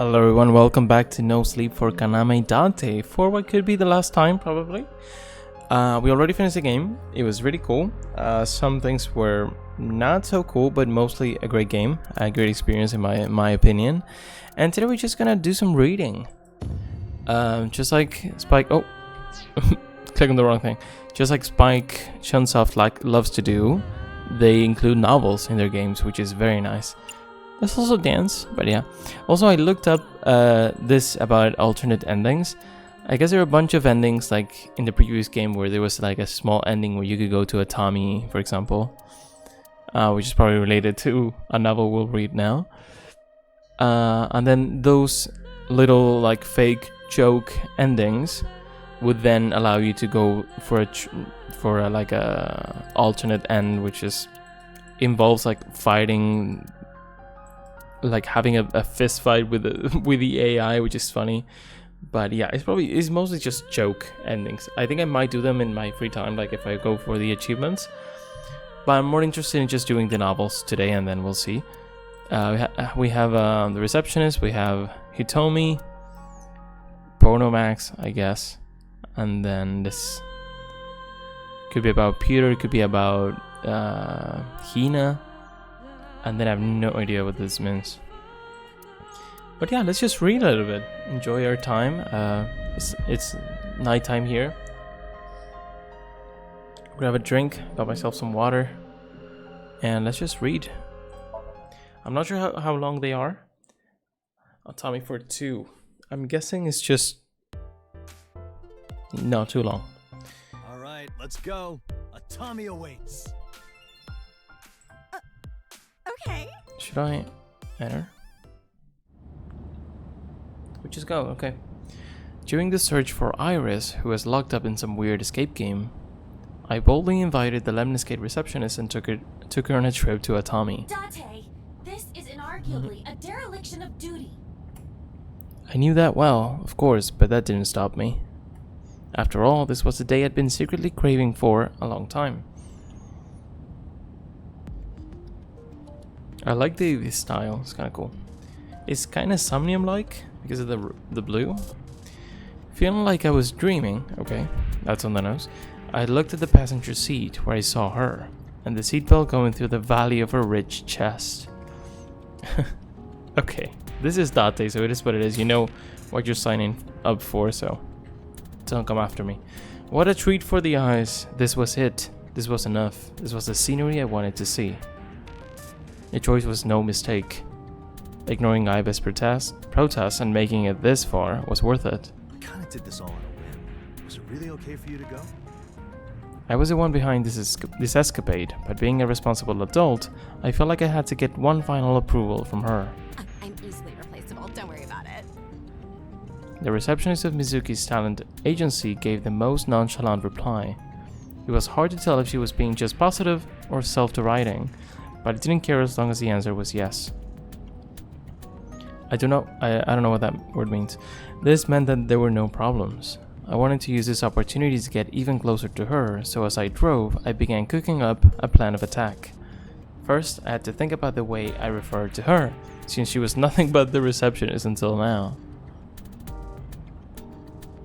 Hello everyone, welcome back to No Sleep for Kaname Dante for what could be the last time, probably. We already finished the game. It was really cool. Some things were not so cool, but mostly a great game, a great experience in my opinion. And today we're just gonna do some reading. Just like Spike. Oh, click on the wrong thing. Just like Spike Chunsoft loves to do, they include novels in their games, which is very nice. There's also dance, but yeah. Also, I looked up this about alternate endings. I guess there are a bunch of endings, like in the previous game, where there was like a small ending where you could go to a Tommy, for example, which is probably related to a novel we'll read now. And then those little like fake joke endings would then allow you to go for like a alternate end, which is involves like fighting. Like having a fist fight with the AI, which is funny, but yeah, it's mostly just joke endings. I think I might do them in my free time, like if I go for the achievements. But I'm more interested in just doing the novels today, and then we'll see. We have the receptionist, we have Hitomi, Pornomax, I guess, and then this could be about Peter, it could be about Hina. And then I have no idea what this means. But yeah, let's just read a little bit. Enjoy our time. It's nighttime here. Grab a drink, got myself some water. And let's just read. I'm not sure how long they are. Tommy for 2. I'm guessing it's just... not too long. Alright, let's go. A Tommy awaits. Okay. Should I enter? We just go, okay. During the search for Iris, who was locked up in some weird escape game, I boldly invited the Lemniscate receptionist and took her on a trip to Atami. Dante, this is inarguably a dereliction of duty. I knew that well, of course, but that didn't stop me. After all, this was the day I'd been secretly craving for a long time. I like the style, it's kind of cool. It's kind of Somnium-like because of the blue. Feeling like I was dreaming, okay, that's on the nose. I looked at the passenger seat where I saw her, and the seatbelt going through the valley of her rich chest. Okay, this is Date, so it is what it is. You know what you're signing up for, so don't come after me. What a treat for the eyes. This was it. This was enough. This was the scenery I wanted to see. The choice was no mistake. Ignoring Iva's protests and making it this far was worth it. We kinda did this all on a whim. Was it really okay for you to go? I was the one behind this escapade, but being a responsible adult, I felt like I had to get one final approval from her. I'm easily replaceable, don't worry about it. The receptionist of Mizuki's talent agency gave the most nonchalant reply. It was hard to tell if she was being just positive or self-deriding, but I didn't care as long as the answer was yes. I don't know what that word means. This meant that there were no problems. I wanted to use this opportunity to get even closer to her, so as I drove, I began cooking up a plan of attack. First, I had to think about the way I referred to her, since she was nothing but the receptionist until now.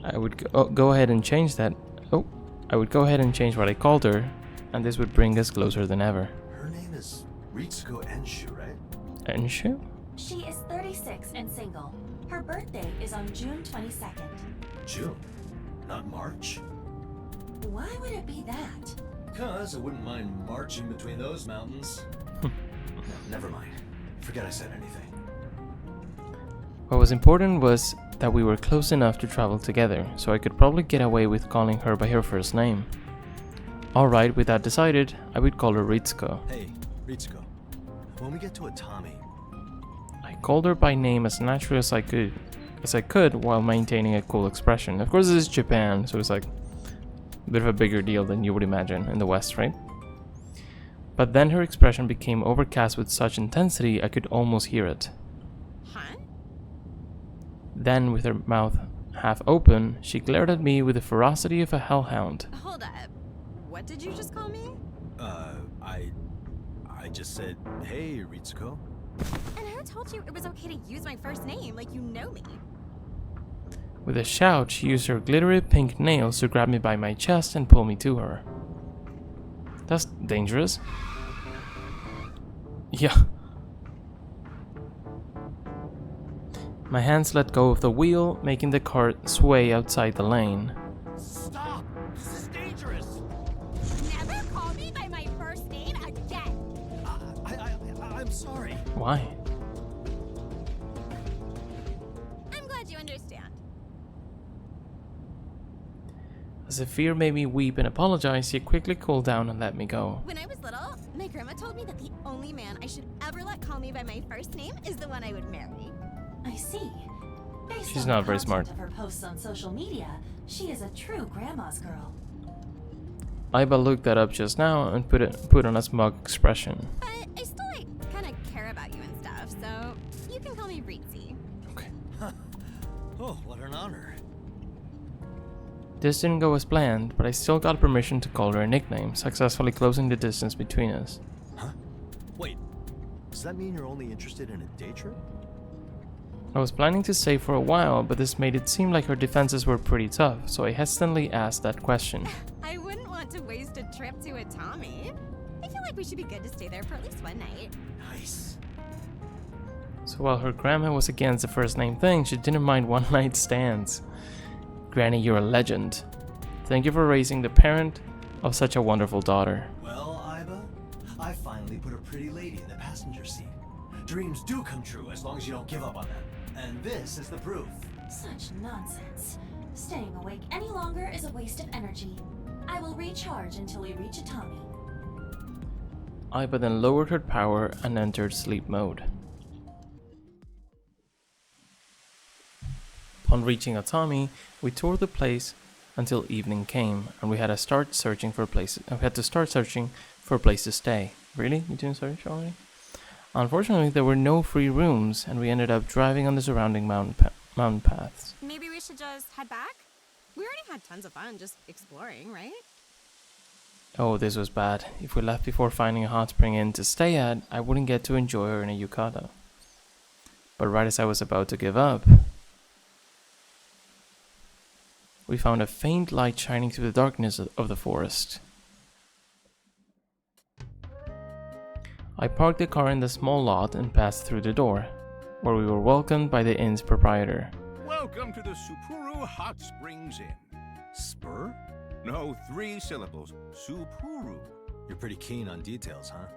I would go ahead and change that. Oh, I would go ahead and change what I called her, and this would bring us closer than ever. Her name is Ritsuko Enshu, right? Enshu? She is 36 and single. Her birthday is on June 22nd. June, not March. Why would it be that? Because I wouldn't mind marching between those mountains. No, never mind. Forget I said anything. What was important was that we were close enough to travel together, so I could probably get away with calling her by her first name. Alright, with that decided, I would call her Ritsuko. Hey, Ritsuko. When we get to Atami... I called her by name as naturally as I could while maintaining a cool expression. Of course, this is Japan, so it's like a bit of a bigger deal than you would imagine in the West, right? But then her expression became overcast with such intensity I could almost hear it. Huh? Then, with her mouth half open, she glared at me with the ferocity of a hellhound. Hold up. What did you just call me? I just said, hey, Ritsuko. And who told you it was okay to use my first name like you know me? With a shout, she used her glittery pink nails to grab me by my chest and pull me to her. That's dangerous. Yeah. My hands let go of the wheel, making the cart sway outside the lane. Stop! This is dangerous! Never call me by my first name again! I'm sorry. Why? I'm glad you understand. As if fear made me weep and apologize, she quickly cooled down and let me go. When I was little, my grandma told me that the only man I should ever let call me by my first name is the one I would marry. I see. Based She's on not the very content smart. of her posts on social media, she is a true grandma's girl. Aiba looked that up just now and put on a smug expression. But I still kind of care about you and stuff, so you can call me Ritzy. Okay. Oh, what an honor. This didn't go as planned, but I still got permission to call her a nickname, successfully closing the distance between us. Huh? Wait, does that mean you're only interested in a day trip? I was planning to stay for a while, but this made it seem like her defenses were pretty tough, so I hesitantly asked that question. I wouldn't want to waste a trip to a Tommy. I feel like we should be good to stay there for at least one night. Nice. So while her grandma was against the first name thing, she didn't mind one night stands. Granny, you're a legend. Thank you for raising the parent of such a wonderful daughter. Well, Aiba, I finally put a pretty lady in the passenger seat. Dreams do come true as long as you don't give up on them. And this is the proof. Such nonsense. Staying awake any longer is a waste of energy. I will recharge until we reach Atami. Aiba then lowered her power and entered sleep mode. Upon reaching Atami, we toured the place until evening came, and we had to start searching for places. We had to start searching for a place to stay. Really? You didn't search already? Unfortunately, there were no free rooms, and we ended up driving on the surrounding mountain paths. Maybe we should just head back? We already had tons of fun just exploring, right? Oh, this was bad. If we left before finding a hot spring inn to stay at, I wouldn't get to enjoy her in a yukata. But right as I was about to give up, we found a faint light shining through the darkness of the forest. I parked the car in the small lot and passed through the door, where we were welcomed by the inn's proprietor. Welcome to the Supuru Hot Springs Inn. Spur? No, 3 syllables. Supuru. You're pretty keen on details, huh?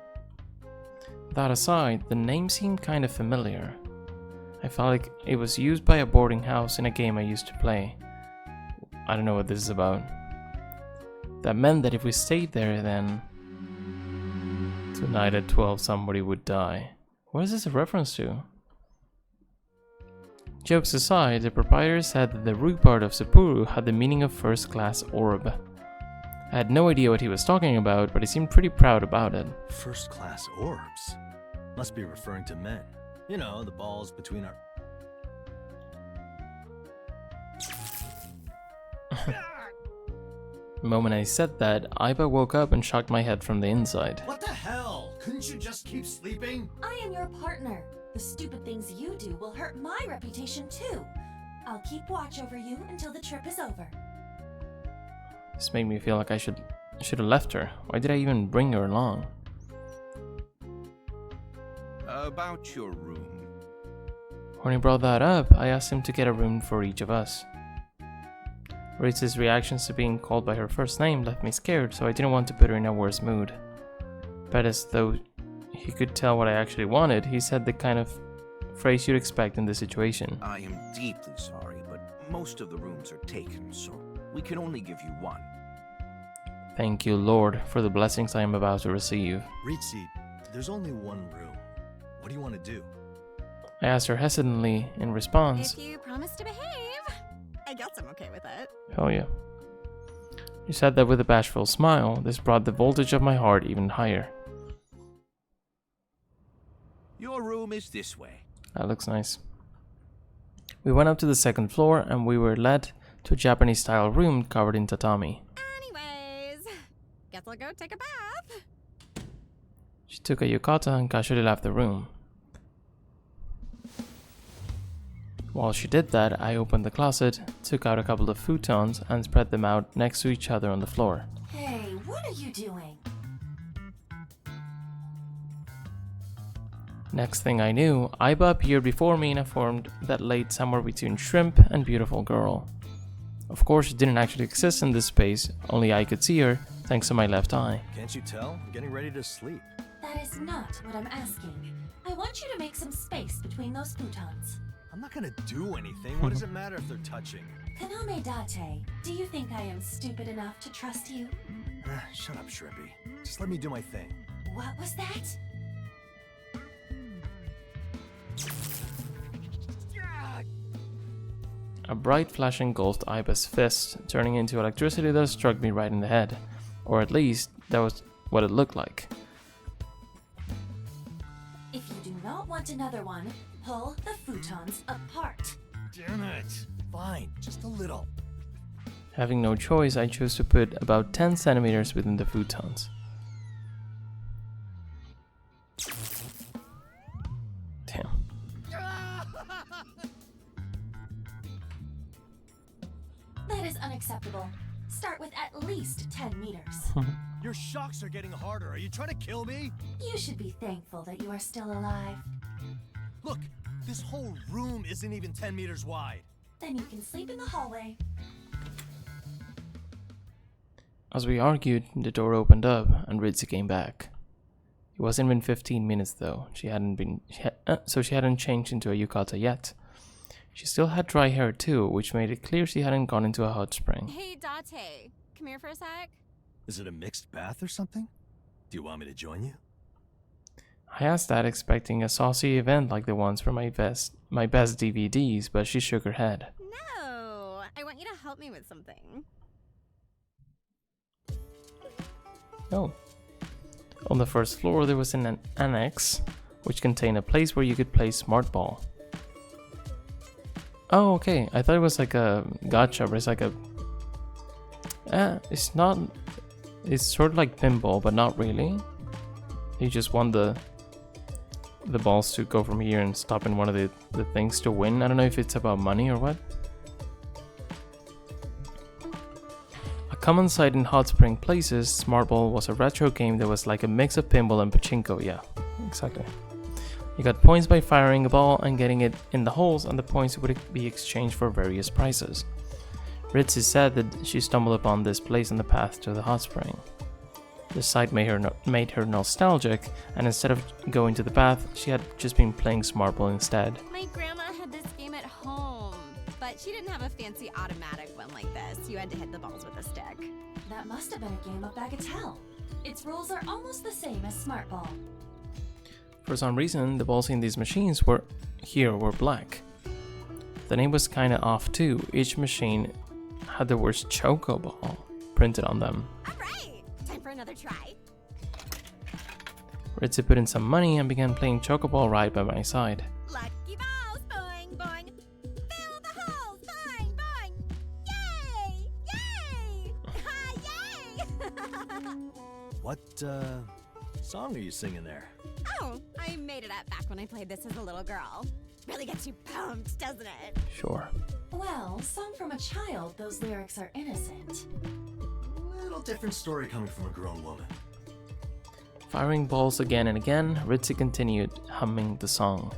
That aside, the name seemed kind of familiar. I felt like it was used by a boarding house in a game I used to play. I don't know what this is about. That meant that if we stayed there, then tonight at 12 somebody would die. What is this a reference to? Jokes aside, the proprietor said that the root part of Sapporo had the meaning of first class orb. I had no idea what he was talking about, but he seemed pretty proud about it. First class orbs? Must be referring to men. You know, the balls between our... The moment I said that, Aiba woke up and shocked my head from the inside. What the hell? Couldn't you just keep sleeping? I am your partner. The stupid things you do will hurt my reputation too. I'll keep watch over you until the trip is over. This made me feel like I should have left her. Why did I even bring her along? About your room. When he brought that up, I asked him to get a room for each of us. Ritz's reactions to being called by her first name left me scared, so I didn't want to put her in a worse mood. But as though he could tell what I actually wanted, he said the kind of phrase you'd expect in this situation. I am deeply sorry, but most of the rooms are taken, so we can only give you one. Thank you, Lord, for the blessings I am about to receive. Ritzy, there's only one room. What do you want to do? I asked her hesitantly in response. If you promise to behave, I guess I'm okay with it. Hell yeah. She said that with a bashful smile. This brought the voltage of my heart even higher. Your room is this way. That looks nice. We went up to the second floor and we were led to a Japanese-style room covered in tatami. Anyways, guess I'll go take a bath. She took a yukata and casually left the room. While she did that, I opened the closet, took out a couple of futons, and spread them out next to each other on the floor. Hey, what are you doing? Next thing I knew, Aiba appeared before me in a form that laid somewhere between shrimp and beautiful girl. Of course, she didn't actually exist in this space, only I could see her, thanks to my left eye. Can't you tell? I'm getting ready to sleep. That is not what I'm asking. I want you to make some space between those futons. I'm not gonna do anything. What does it matter if they're touching? Kaname Date, do you think I am stupid enough to trust you? Shut up, Shrimpy. Just let me do my thing. What was that? A bright flash engulfed Aiba's fist, turning into electricity that struck me right in the head. Or at least, that was what it looked like. If you do not want another one, pull the futons apart. Damn it. Fine, just a little. Having no choice, I chose to put about 10 centimeters within the futons. Damn. That is unacceptable. Start with at least 10 meters. Your shocks are getting harder. Are you trying to kill me? You should be thankful that you are still alive. Look, this whole room isn't even 10 meters wide. Then you can sleep in the hallway. As we argued, the door opened up and Ritzy came back. It wasn't been 15 minutes though. She hadn't changed into a yukata yet. She still had dry hair too, which made it clear she hadn't gone into a hot spring. Hey, Date, come here for a sec. Is it a mixed bath or something? Do you want me to join you? I asked that, expecting a saucy event like the ones from my best DVDs, but she shook her head. No, I want you to help me with something. Oh. On the first floor there was an annex, which contained a place where you could play smart ball. Oh, okay. I thought it was like a gacha, but it's like a... it's not... It's sort of like pinball, but not really. You just want the balls to go from here and stop in one of the things to win. I don't know if it's about money or what. A common sight in hot spring places, Smart Ball was a retro game that was like a mix of pinball and pachinko. Yeah, exactly. You got points by firing a ball and getting it in the holes, and the points would be exchanged for various prizes. Ritzy said that she stumbled upon this place on the path to the hot spring. The sight made her nostalgic, and instead of going to the bath, she had just been playing Smart Ball instead. My grandma had this game at home, but she didn't have a fancy automatic one like this. You had to hit the balls with a stick. That must have been a game of bagatelle. Its rules are almost the same as Smart Ball. For some reason, the balls in these machines were black. The name was kinda off too. Each machine had the words Choco Ball printed on them. Alright, time for another try. Ritzy put in some money and began playing Choco Ball right by my side. Lucky balls, boing, boing. Fill the holes, boing, boing. Yay! Yay! Ha, yay! What, song are you singing there? Oh, I made it up back when I played this as a little girl. Really gets you pumped, doesn't it? Sure. Well, sung from a child, those lyrics are innocent. Little different story coming from a grown woman. Firing balls again and again, Ritzy continued humming the song.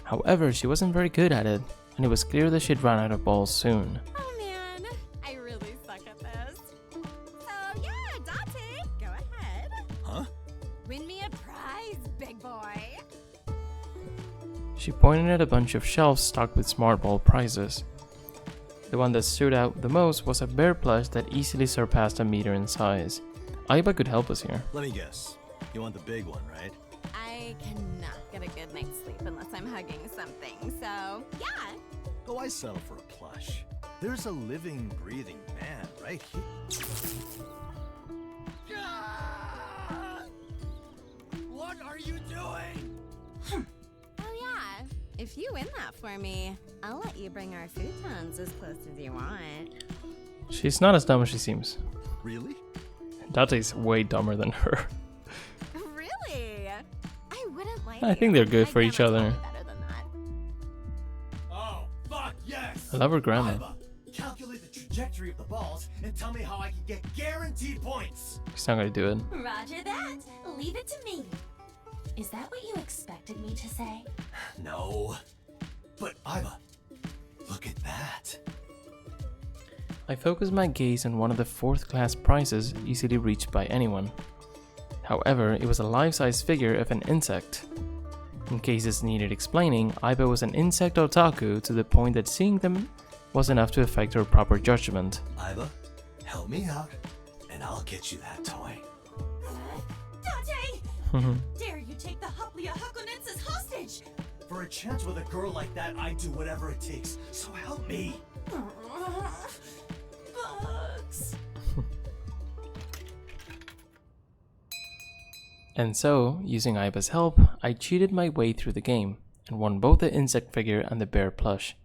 However, she wasn't very good at it, and it was clear that she'd run out of balls soon. Oh man, I really suck at this. So yeah, Date, go ahead. Huh? Win me a prize, big boy. She pointed at a bunch of shelves stocked with Smart Ball prizes. The one that stood out the most was a bear plush that easily surpassed a meter in size. Aiba could help us here. Let me guess. You want the big one, right? I cannot get a good night's sleep unless I'm hugging something, so yeah. Oh, I settle for a plush. There's a living, breathing man right here. What are you doing? Oh yeah, if you win that for me, I'll let you bring our futons as close as you want. She's not as dumb as she seems. Really? Date's way dumber than her. Really? I wouldn't like I think they're good for each other. Better than that. Oh, I love her grandma. Aiba, calculate the trajectory of the balls and tell me how I can get guaranteed points. She's not gonna do it. Roger that. Leave it to me. Is that what you expected me to say? No. But Aiba, look at that. I focused my gaze on one of the 4th class prizes easily reached by anyone. However, it was a life-size figure of an insect. In case this needed explaining, Aiba was an insect otaku to the point that seeing them was enough to affect her proper judgment. Aiba, help me out, and I'll get you that toy. Date! Dare you take the Hoplia Hakonensis hostage? For a chance with a girl like that, I'd do whatever it takes. So help me. Bugs. And so, using Aiba's help, I cheated my way through the game and won both the insect figure and the bear plush.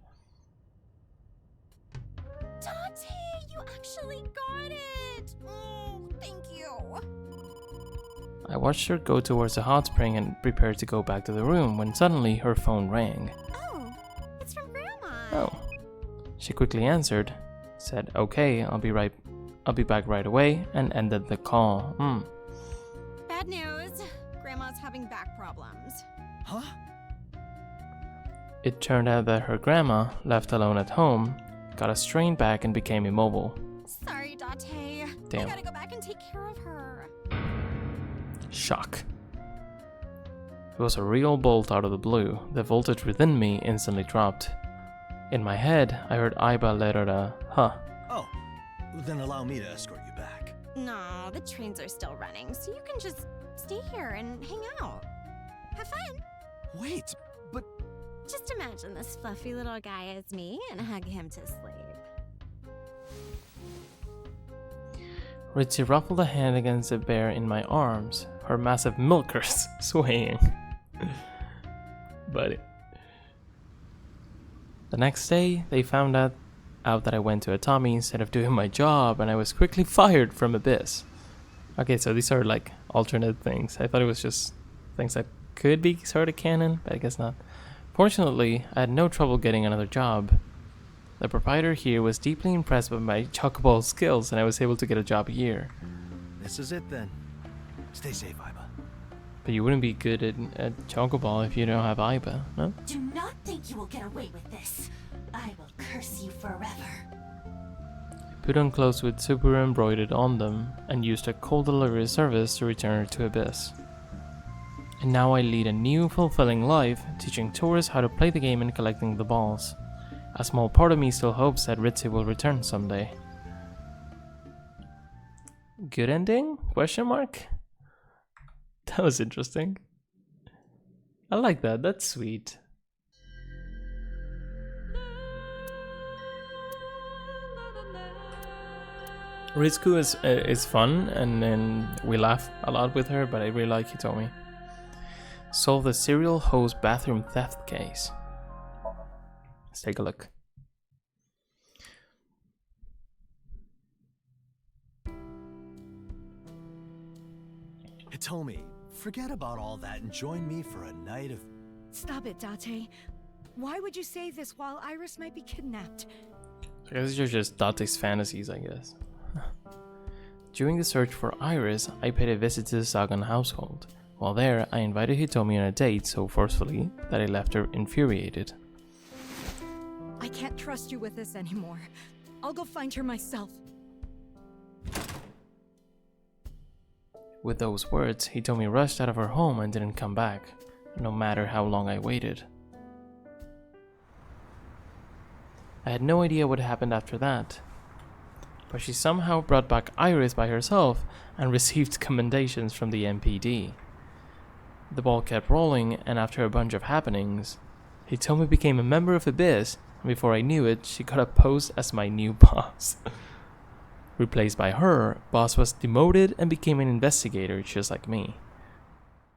Dante, you actually got it! Oh, thank you. I watched her go towards the hot spring and prepared to go back to the room when suddenly her phone rang. Oh, it's from Grandma. Oh. She quickly answered, said okay, I'll be back right away, and ended the call. Bad news. Grandma's having back problems. Huh? It turned out that her grandma, left alone at home, got a strained back and became immobile. Sorry, Dante. Damn. I gotta go back and take care of her. Shock. It was a real bolt out of the blue. The voltage within me instantly dropped. In my head, I heard Aiba let out a huh. Oh, then allow me to escort you back. No, the trains are still running, so you can just stay here and hang out. Have fun. Wait, but Just imagine this fluffy little guy as me and hug him to sleep. Ritzy ruffled a hand against the bear in my arms, her massive milkers swaying. Buddy. The next day, they found out that I went to Atami instead of doing my job, and I was quickly fired from Abyss. Okay, so these are like alternate things. I thought it was just things that could be sort of canon, but I guess not. Fortunately, I had no trouble getting another job. The proprietor here was deeply impressed by my chocobo skills, and I was able to get a job here. this is it then. Stay safe, Aiba. But you wouldn't be good at Chocoball if you don't have Aiba, no? Do not think you will get away with this. I will curse you forever. Put on clothes with super embroidered on them, and used a coal delivery service to return to Abyss. And now I lead a new, fulfilling life, teaching tourists how to play the game and collecting the balls. A small part of me still hopes that Ritzy will return someday. Good ending? Question mark? That was interesting. I like that, that's sweet. Ritsuko is fun, and then we laugh a lot with her, but I really like Hitomi. Solve the serial host bathroom theft case. Let's take a look. Hitomi, forget about all that and join me for a night of... Stop it, Date. Why would you say this while Iris might be kidnapped? I guess these are just Date's fantasies, I guess. During the search for Iris, I paid a visit to the Sagan household. While there, I invited Hitomi on a date so forcefully that I left her infuriated. I can't trust you with this anymore. I'll go find her myself. With those words, Hitomi rushed out of her home and didn't come back, no matter how long I waited. I had no idea what happened after that, but she somehow brought back Iris by herself and received commendations from the MPD. The ball kept rolling, and after a bunch of happenings, Hitomi became a member of Abyss, and before I knew it, she got a post as my new boss. Replaced by her, Boss was demoted and became an investigator just like me.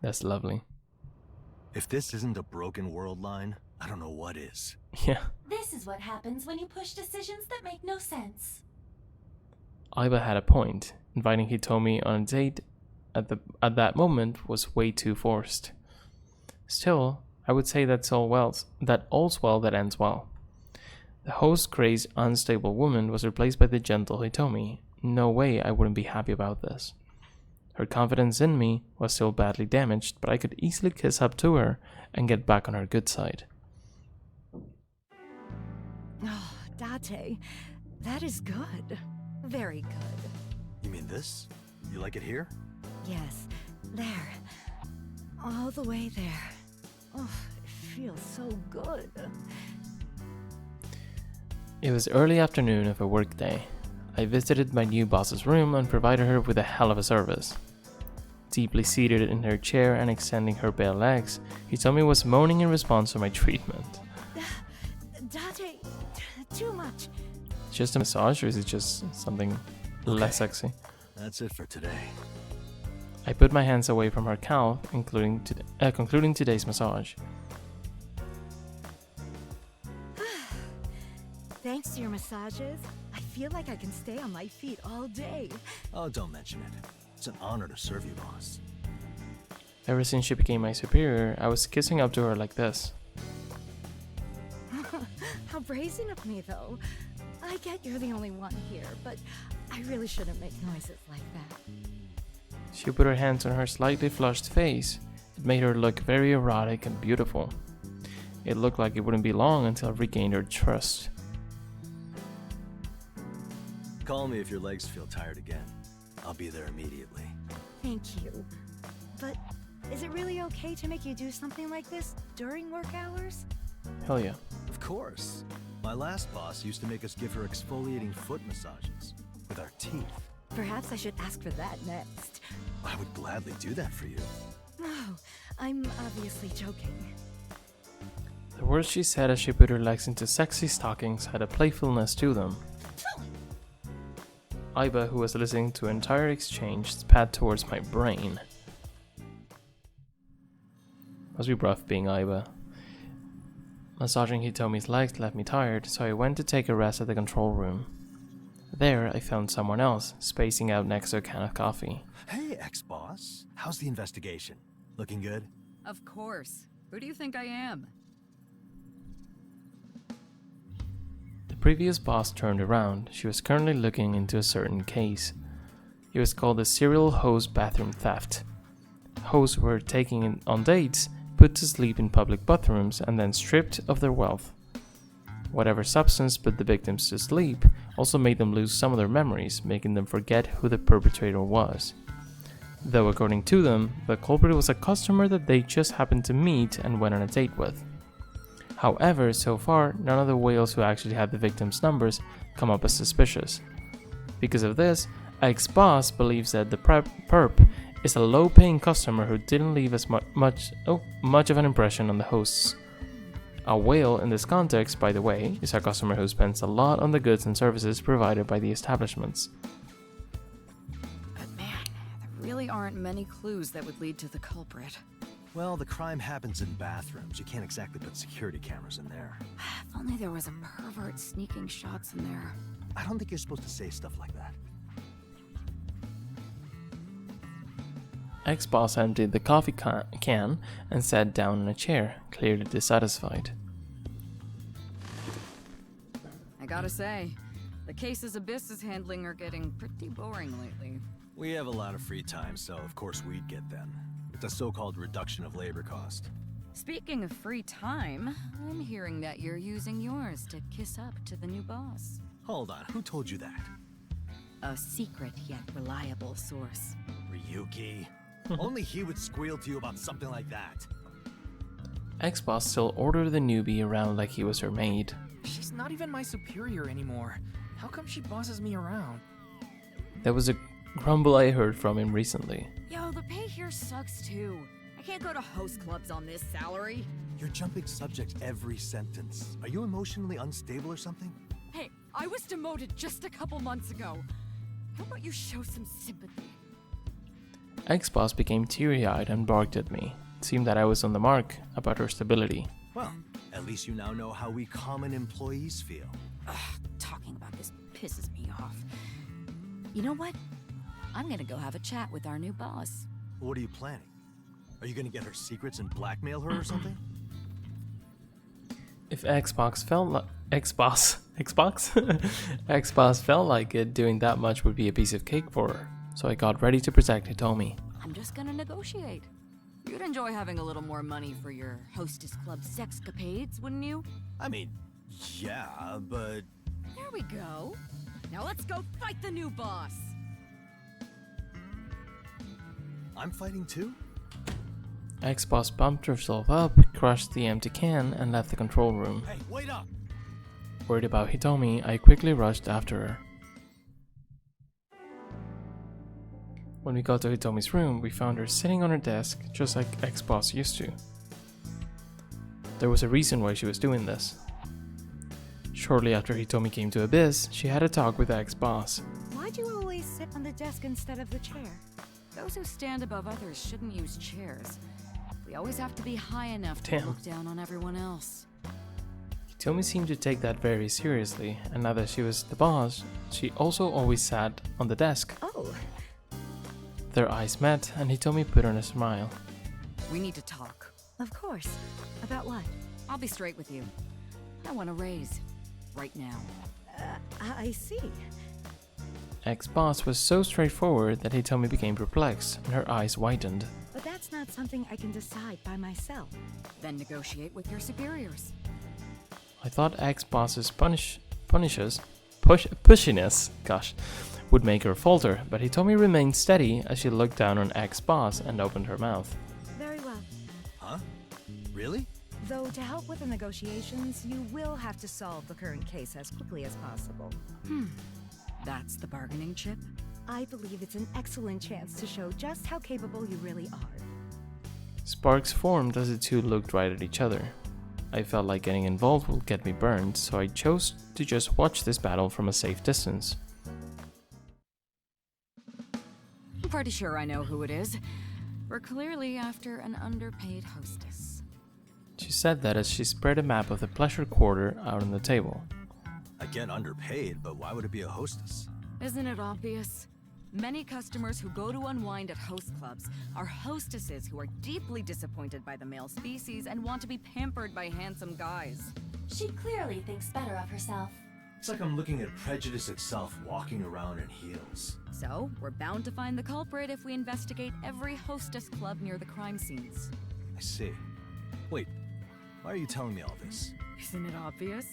That's lovely. If this isn't a broken world line, I don't know what is. Yeah. This is what happens when you push decisions that make no sense. Aiba had a point. Inviting Hitomi on a date at that moment was way too forced. Still, I would say that all's well that ends well. The host-crazed, unstable woman was replaced by the gentle Hitomi. No way I wouldn't be happy about this. Her confidence in me was still badly damaged, but I could easily kiss up to her and get back on her good side. Oh, Date, that is good. Very good. You mean this? You like it here? Yes, there. All the way there. Oh, it feels so good. It was early afternoon of a workday. I visited my new boss's room and provided her with a hell of a service. Deeply seated in her chair and extending her bare legs, Hitomi was moaning in response to my treatment. Date, too much. Just a massage, or is it just something less sexy? That's it for today. I put my hands away from her cowl, concluding today's massage. Thanks to your massages, I feel like I can stay on my feet all day. Oh, don't mention it. It's an honor to serve you, boss. Ever since she became my superior, I was kissing up to her like this. How brazen of me, though. I get you're the only one here, but I really shouldn't make noises like that. She put her hands on her slightly flushed face. It made her look very erotic and beautiful. It looked like it wouldn't be long until I regained her trust. Call me if your legs feel tired again. I'll be there immediately. Thank you. But is it really okay to make you do something like this during work hours? Hell yeah. Of course. My last boss used to make us give her exfoliating foot massages with our teeth. Perhaps I should ask for that next. I would gladly do that for you. Oh, I'm obviously joking. The words she said as she put her legs into sexy stockings had a playfulness to them. Aiba, who was listening to an entire exchange, spat towards my brain. Must be rough being Aiba. Massaging Hitomi's legs left me tired, so I went to take a rest at the control room. There, I found someone else, spacing out next to a can of coffee. Hey, ex-boss. How's the investigation? Looking good? Of course. Who do you think I am? The previous boss turned around. She was currently looking into a certain case. It was called the serial host bathroom theft. Hosts were taken on dates, put to sleep in public bathrooms, and then stripped of their wealth. Whatever substance put the victims to sleep also made them lose some of their memories, making them forget who the perpetrator was. Though according to them, the culprit was a customer that they just happened to meet and went on a date with. However, so far, none of the whales who actually had the victims' numbers come up as suspicious. Because of this, ex-boss believes that the perp is a low-paying customer who didn't leave as much of an impression on the hosts. A whale in this context, by the way, is a customer who spends a lot on the goods and services provided by the establishments. But man, there really aren't many clues that would lead to the culprit. Well, the crime happens in bathrooms. You can't exactly put security cameras in there. If only there was a pervert sneaking shots in there. I don't think you're supposed to say stuff like that. Ex-boss emptied the coffee can and sat down in a chair, clearly dissatisfied. I gotta say, the cases Abyss is handling are getting pretty boring lately. We have a lot of free time, so of course we'd get them. It's a so-called reduction of labor cost. Speaking of free time, I'm hearing that you're using yours to kiss up to the new boss. Hold on, who told you that? A secret yet reliable source. Ryuki. Only he would squeal to you about something like that. Ex-boss still ordered the newbie around like he was her maid. She's not even my superior anymore. How come she bosses me around? That was a grumble I heard from him recently. Yo, the pay here sucks too. I can't go to host clubs on this salary. You're jumping subject every sentence. Are you emotionally unstable or something? Hey, I was demoted just a couple months ago. How about you show some sympathy? Ex-boss became teary-eyed and barked at me. It seemed that I was on the mark about her stability. Well, at least you now know how we common employees feel. Ugh, talking about this pisses me off. You know what? I'm gonna go have a chat with our new boss. What are you planning? Are you gonna get her secrets and blackmail her or something? If Ex-boss felt Xbox. Xbox felt like it doing that much would be a piece of cake for her, so I got ready to protect Hitomi. I'm just gonna negotiate. You'd enjoy having a little more money for your hostess club sexcapades, wouldn't you? I mean, yeah, but There we go. Now let's go fight the new boss. I'm fighting too? Xbox bumped herself up, crushed the empty can, and left the control room. Hey, wait up! Worried about Hitomi, I quickly rushed after her. When we got to Hitomi's room, we found her sitting on her desk, just like Xbox used to. There was a reason why she was doing this. Shortly after Hitomi came to Abyss, she had a talk with the ex-boss. Why'd you always sit on the desk instead of the chair? Those who stand above others shouldn't use chairs. We always have to be high enough to Damn. look down on everyone else. Hitomi seemed to take that very seriously, and now that she was the boss, she also always sat on the desk. Oh, Their eyes met, and Hitomi put on a smile. We need to talk. of course. About what? I'll be straight with you. I want a raise. Right now. I see. Ex-boss was so straightforward that Hitomi became perplexed, and her eyes widened. But that's not something I can decide by myself. Then negotiate with your superiors. I thought ex-boss's pushiness, would make her falter, but Hitomi remained steady as she looked down on ex-boss and opened her mouth. Very well. Huh? Really? Though to help with the negotiations, you will have to solve the current case as quickly as possible. That's the bargaining chip? I believe it's an excellent chance to show just how capable you really are. Sparks formed as the two looked right at each other. I felt like getting involved would get me burned, so I chose to just watch this battle from a safe distance. I'm pretty sure I know who it is. We're clearly after an underpaid hostess. She said that as she spread a map of the pleasure quarter out on the table. I get underpaid, but why would it be a hostess? Isn't it obvious? Many customers who go to unwind at host clubs are hostesses who are deeply disappointed by the male species and want to be pampered by handsome guys. She clearly thinks better of herself. It's like I'm looking at prejudice itself walking around in heels. So, we're bound to find the culprit if we investigate every hostess club near the crime scenes. I see. Wait, why are you telling me all this? Isn't it obvious?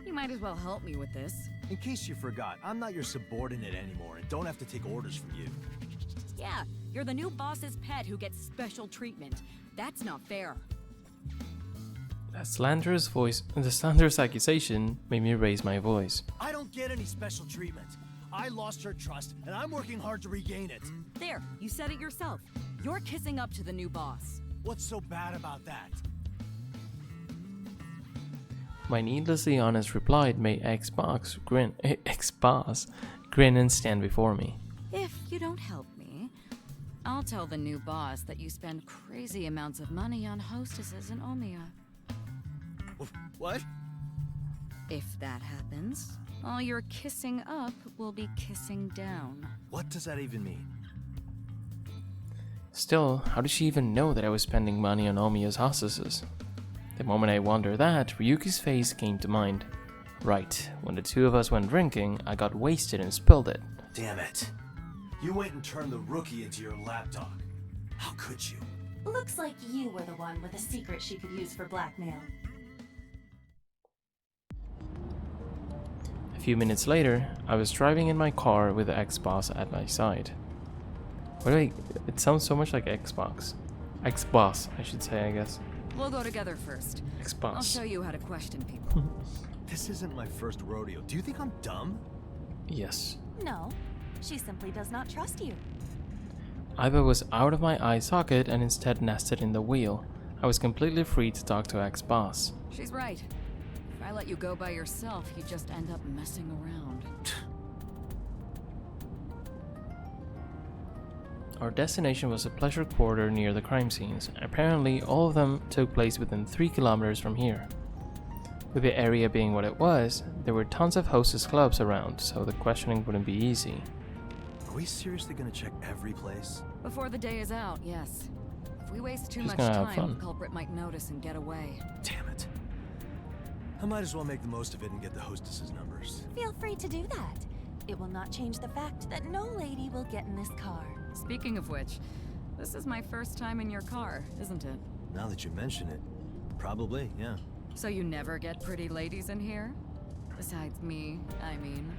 You might as well help me with this. In case you forgot, I'm not your subordinate anymore and don't have to take orders from you. Yeah, you're the new boss's pet who gets special treatment. That's not fair. The slanderous accusation made me raise my voice. I don't get any special treatment. I lost her trust, and I'm working hard to regain it. There, you said it yourself. You're kissing up to the new boss. What's so bad about that? My needlessly honest reply made ex-boss grin and stand before me. If you don't help me, I'll tell the new boss that you spend crazy amounts of money on hostesses in Omiya. What? If that happens, all your kissing up will be kissing down. What does that even mean? Still, how did she even know that I was spending money on Omiya's hostesses? The moment I wondered that, Ryuki's face came to mind. Right, when the two of us went drinking, I got wasted and spilled it. Damn it. You went and turned the rookie into your lapdog. How could you? Looks like you were the one with a secret she could use for blackmail. A few minutes later, I was driving in my car with the ex-boss at my side. Wait, it sounds so much like Xbox. Ex-boss, I should say, I guess. We'll go together first. I'll Ex-boss. show you how to question people. This isn't my first rodeo. Do you think I'm dumb? Yes. No, she simply does not trust you. Iva was out of my eye socket and instead nested in the wheel. I was completely free to talk to ex-boss. She's right. If I let you go by yourself, you just end up messing around. Our destination was a pleasure quarter near the crime scenes. Apparently, all of them took place within 3 kilometers from here. With the area being what it was, there were tons of hostess clubs around, so the questioning wouldn't be easy. Are we seriously gonna check every place? Before the day is out, yes. If we waste too She's much gonna have time, fun. the culprit might notice and get away. Damn it. I might as well make the most of it and get the hostess's numbers. Feel free to do that. It will not change the fact that no lady will get in this car. Speaking of which, this is my first time in your car, isn't it? Now that you mention it, probably, yeah. So you never get pretty ladies in here? Besides me, I mean.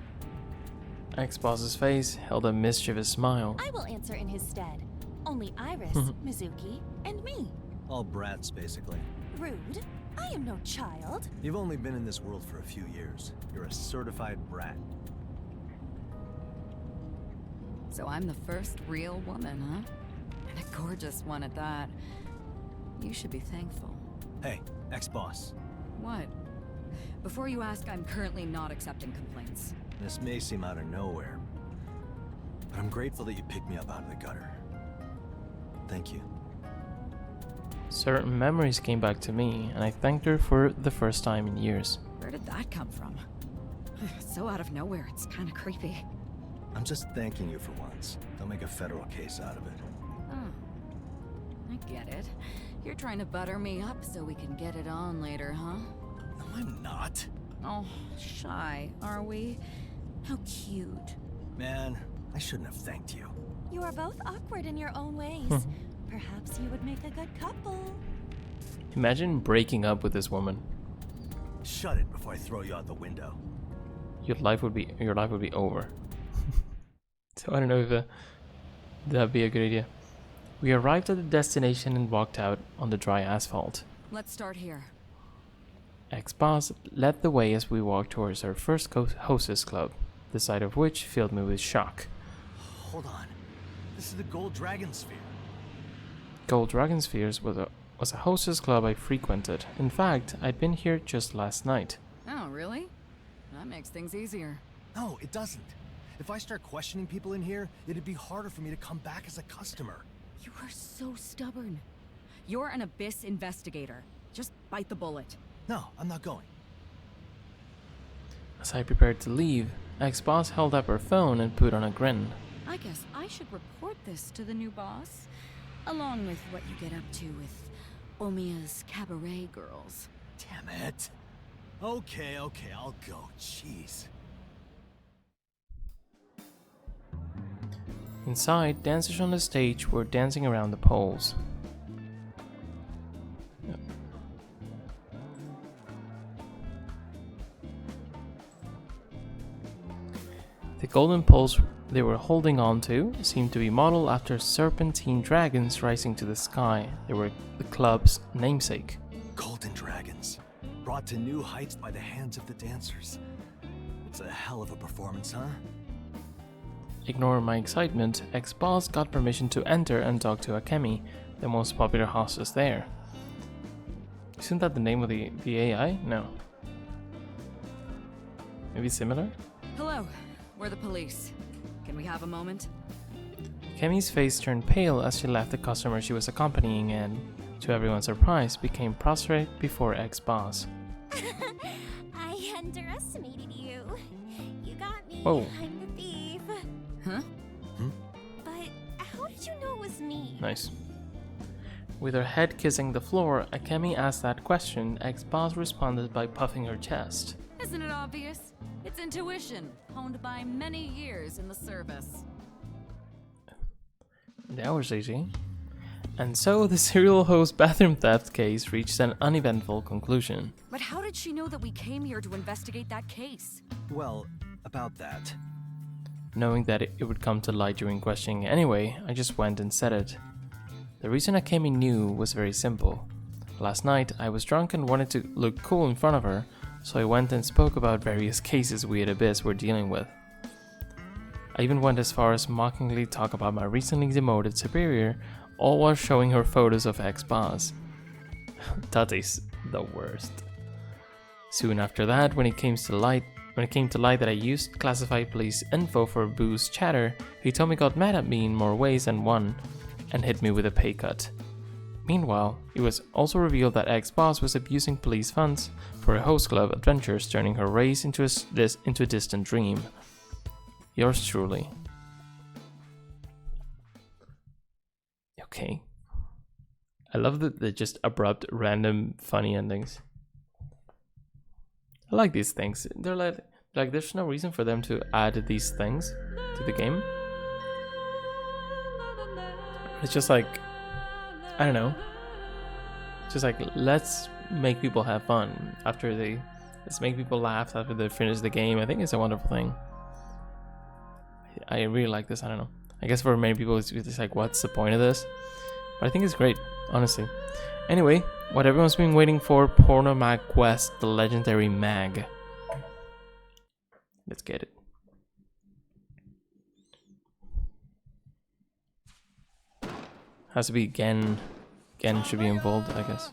Ex-boss's face held a mischievous smile. I will answer in his stead. Only Iris, Mizuki, and me. All brats, basically. Rude. I am no child. You've only been in this world for a few years. You're a certified brat. So I'm the first real woman, huh? And a gorgeous one at that. You should be thankful. Hey, ex-boss. What? Before you ask, I'm currently not accepting complaints. This may seem out of nowhere, but I'm grateful that you picked me up out of the gutter. Thank you. Certain memories came back to me, and I thanked her for the first time in years. Where did that come from? So out of nowhere, it's kind of creepy. I'm just thanking you for once. Don't make a federal case out of it. Oh, I get it. You're trying to butter me up so we can get it on later, huh? No, I'm not. Oh, shy, are we? How cute. Man, I shouldn't have thanked you. You are both awkward in your own ways. Perhaps you would make a good couple. Imagine breaking up with this woman. Shut it before I throw you out the window. Your life would be over. So I don't know if that'd be a good idea. We arrived at the destination and walked out on the dry asphalt. Let's start here. Ex-boss led the way as we walked towards our first hostess club, the sight of which filled me with shock. Hold on. This is the Gold Dragon Sphere. Gold Dragon Spheres was a hostess club I frequented. In fact, I'd been here just last night. Oh, really? That makes things easier. No, it doesn't. If I start questioning people in here, it'd be harder for me to come back as a customer. You are so stubborn. You're an Abyss investigator. Just bite the bullet. No, I'm not going. As I prepared to leave, ex-boss held up her phone and put on a grin. I guess I should report this to the new boss, along with what you get up to with Omiya's cabaret girls. Damn it. Okay, I'll go. Jeez. Inside, dancers on the stage were dancing around the poles. The golden poles they were holding on to seemed to be modeled after serpentine dragons rising to the sky. They were the club's namesake. Golden dragons, brought to new heights by the hands of the dancers. It's a hell of a performance, huh? Ignoring my excitement, ex-boss got permission to enter and talk to Akemi, the most popular hostess there. Isn't that the name of the AI? No. Maybe similar? Hello, we're the police. Can we have a moment? Kemi's face turned pale as she left the customer she was accompanying and, to everyone's surprise, became prostrate before ex-boss. I underestimated you. You got me. Whoa. I'm the thief. Huh? But how did you know it was me? Nice. With her head kissing the floor, Akemi asked that question. Ex-boss responded by puffing her chest. Isn't it obvious? It's intuition, honed by many years in the service. That was easy. And so the serial host bathroom theft case reached an uneventful conclusion. But how did she know that we came here to investigate that case? Well, about that. Knowing that it would come to light during questioning anyway, I just went and said it. The reason Akemi knew was very simple. Last night, I was drunk and wanted to look cool in front of her, so I went and spoke about various cases we at Abyss were dealing with. I even went as far as mockingly talk about my recently demoted superior, all while showing her photos of ex-boss. Tate's the worst. Soon after that, when it came to light that I used classified police info for Boo's chatter, he told me got mad at me in more ways than one, and hit me with a pay cut. Meanwhile, it was also revealed that ex-boss was abusing police funds for a host club adventures, turning her race into a distant dream. Yours truly. Okay. I love the just abrupt, random, funny endings. I like these things. They're like there's no reason for them to add these things to the game. It's just like, I don't know. Just like, let's make people have fun let's make people laugh after they finish the game. I think it's a wonderful thing. I really like this. I don't know. I guess for many people it's like, what's the point of this? But I think it's great, honestly. Anyway, what everyone's been waiting for, Porno Mag Quest, the legendary mag. Let's get it. Has to be Gen. Gen should be involved, I guess.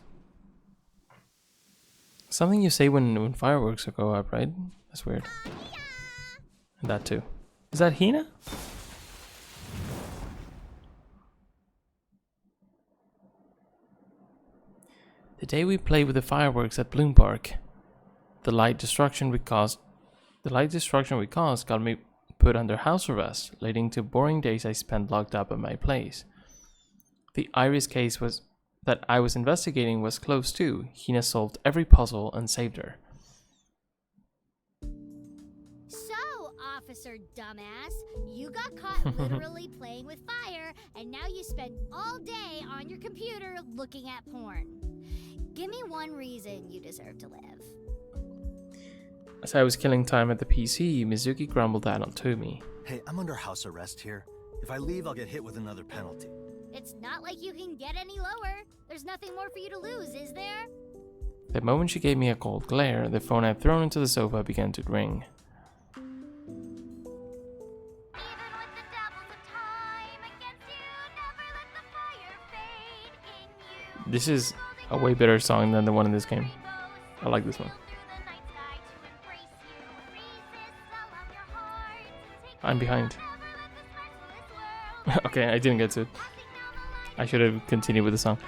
Something you say when fireworks go up, right? That's weird. And that too. Is that Hina? The day we played with the fireworks at Bloom Park, the light destruction we caused got me put under house arrest, leading to boring days I spent locked up at my place. The Iris case that I was investigating was closed too. Hina solved every puzzle and saved her. So, Officer Dumbass, you got caught literally playing with fire, and now you spend all day on your computer looking at porn. Give me one reason you deserve to live. As I was killing time at the PC, Mizuki grumbled that onto me. Hey, I'm under house arrest here. If I leave, I'll get hit with another penalty. It's not like you can get any lower. There's nothing more for you to lose, is there? The moment she gave me a cold glare, the phone I'd thrown into the sofa began to ring. This is a way better song than the one in this game. I like this one. I'm behind. Okay, I didn't get to it. I should have continued with the song.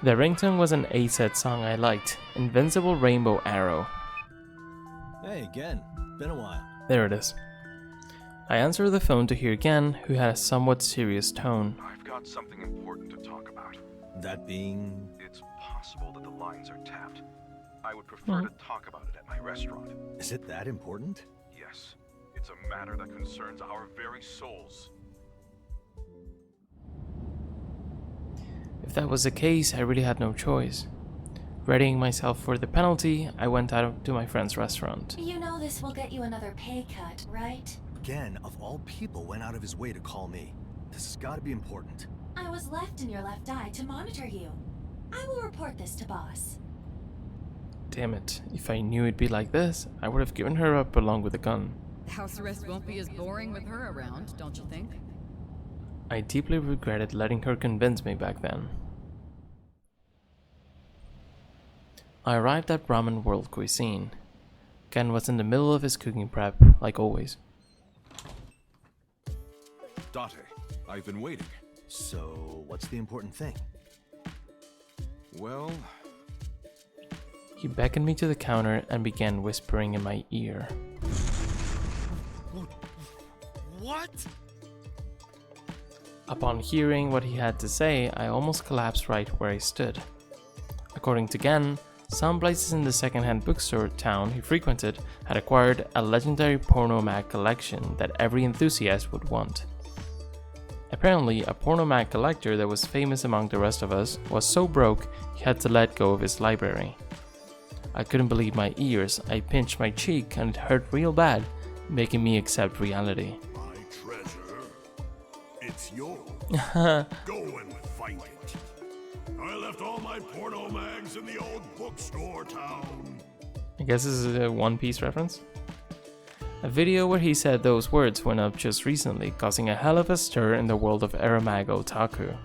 The ringtone was an A-set song I liked. Invincible Rainbow Arrow. Hey, Gen. Been a while. There it is. I answered the phone to hear Gen, who had a somewhat serious tone. I've got something important to talk about. That being... It's possible that the lines are tapped. I would prefer to talk about it at my restaurant. Is it that important? Yes. It's a matter that concerns our very souls. If that was the case, I really had no choice. Readying myself for the penalty, I went out to my friend's restaurant. You know this will get you another pay cut, right? Gen, of all people, went out of his way to call me. This has got to be important. I was left in your left eye to monitor you. I will report this to boss. Damn it, if I knew it'd be like this, I would have given her up along with a gun. House arrest won't be as boring with her around, don't you think? I deeply regretted letting her convince me back then. I arrived at Ramen World Cuisine. Ken was in the middle of his cooking prep, like always. Date, I've been waiting. So, what's the important thing? Well... He beckoned me to the counter and began whispering in my ear. What? Upon hearing what he had to say, I almost collapsed right where I stood. According to Gen, some places in the second-hand bookstore town he frequented had acquired a legendary porno mag collection that every enthusiast would want. Apparently, a porno mag collector that was famous among the rest of us was so broke he had to let go of his library. I couldn't believe my ears. I pinched my cheek and it hurt real bad, making me accept reality. My treasure, it's yours. Go and find it. I left all my porno mags in the old bookstore town. I guess this is a One Piece reference. A video where he said those words went up just recently, causing a hell of a stir in the world of Aramag Otaku.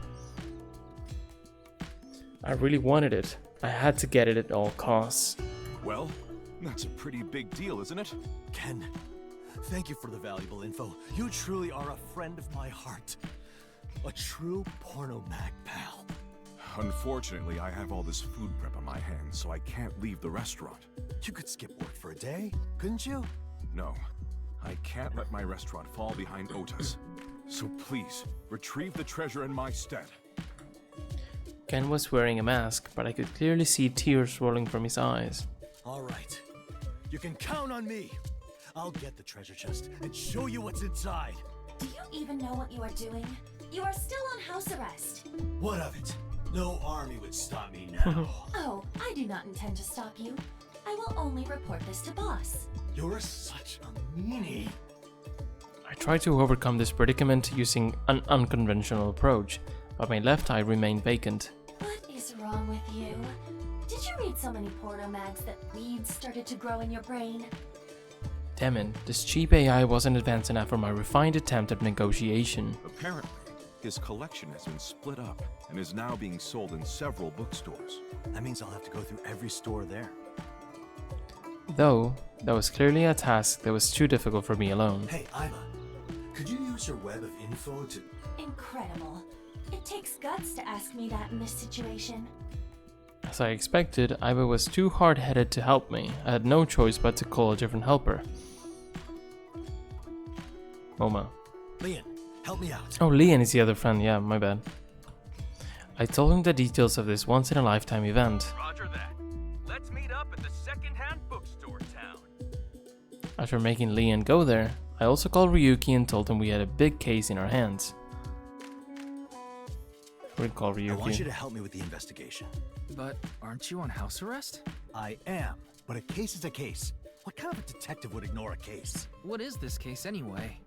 I really wanted it. I had to get it at all costs. Well, that's a pretty big deal, isn't it? Ken, thank you for the valuable info. You truly are a friend of my heart. A true porno mag pal. Unfortunately, I have all this food prep on my hands, so I can't leave the restaurant. You could skip work for a day, couldn't you? No, I can't let my restaurant fall behind Ota's. So please, retrieve the treasure in my stead. Ken was wearing a mask, but I could clearly see tears rolling from his eyes. All right. You can count on me. I'll get the treasure chest and show you what's inside. Do you even know what you are doing? You are still on house arrest. What of it? No army would stop me now. Oh, I do not intend to stop you. I will only report this to boss. You're such a meanie. I tried to overcome this predicament using an unconventional approach, but my left eye remained vacant. What is wrong with you? Did you read so many porno mags that weeds started to grow in your brain? Damn it, this cheap AI wasn't advanced enough for my refined attempt at negotiation. Apparently, his collection has been split up and is now being sold in several bookstores. That means I'll have to go through every store there. Though, that was clearly a task that was too difficult for me alone. Hey, Iva, could you use your web of info to... Incredible. It takes guts to ask me that in this situation. As I expected, Iva was too hard-headed to help me. I had no choice but to call a different helper. Moma. Leon, help me out. Oh, Leon is the other friend, yeah, my bad. I told him the details of this once-in-a-lifetime event. Roger that. Let's meet up at the second-hand bookstore town. After making Leon go there, I also called Ryuki and told him we had a big case in our hands. We'd call Ryuki. I want you to help me with the investigation. But aren't you on house arrest? I am, but a case is a case. What kind of a detective would ignore a case? What is this case anyway?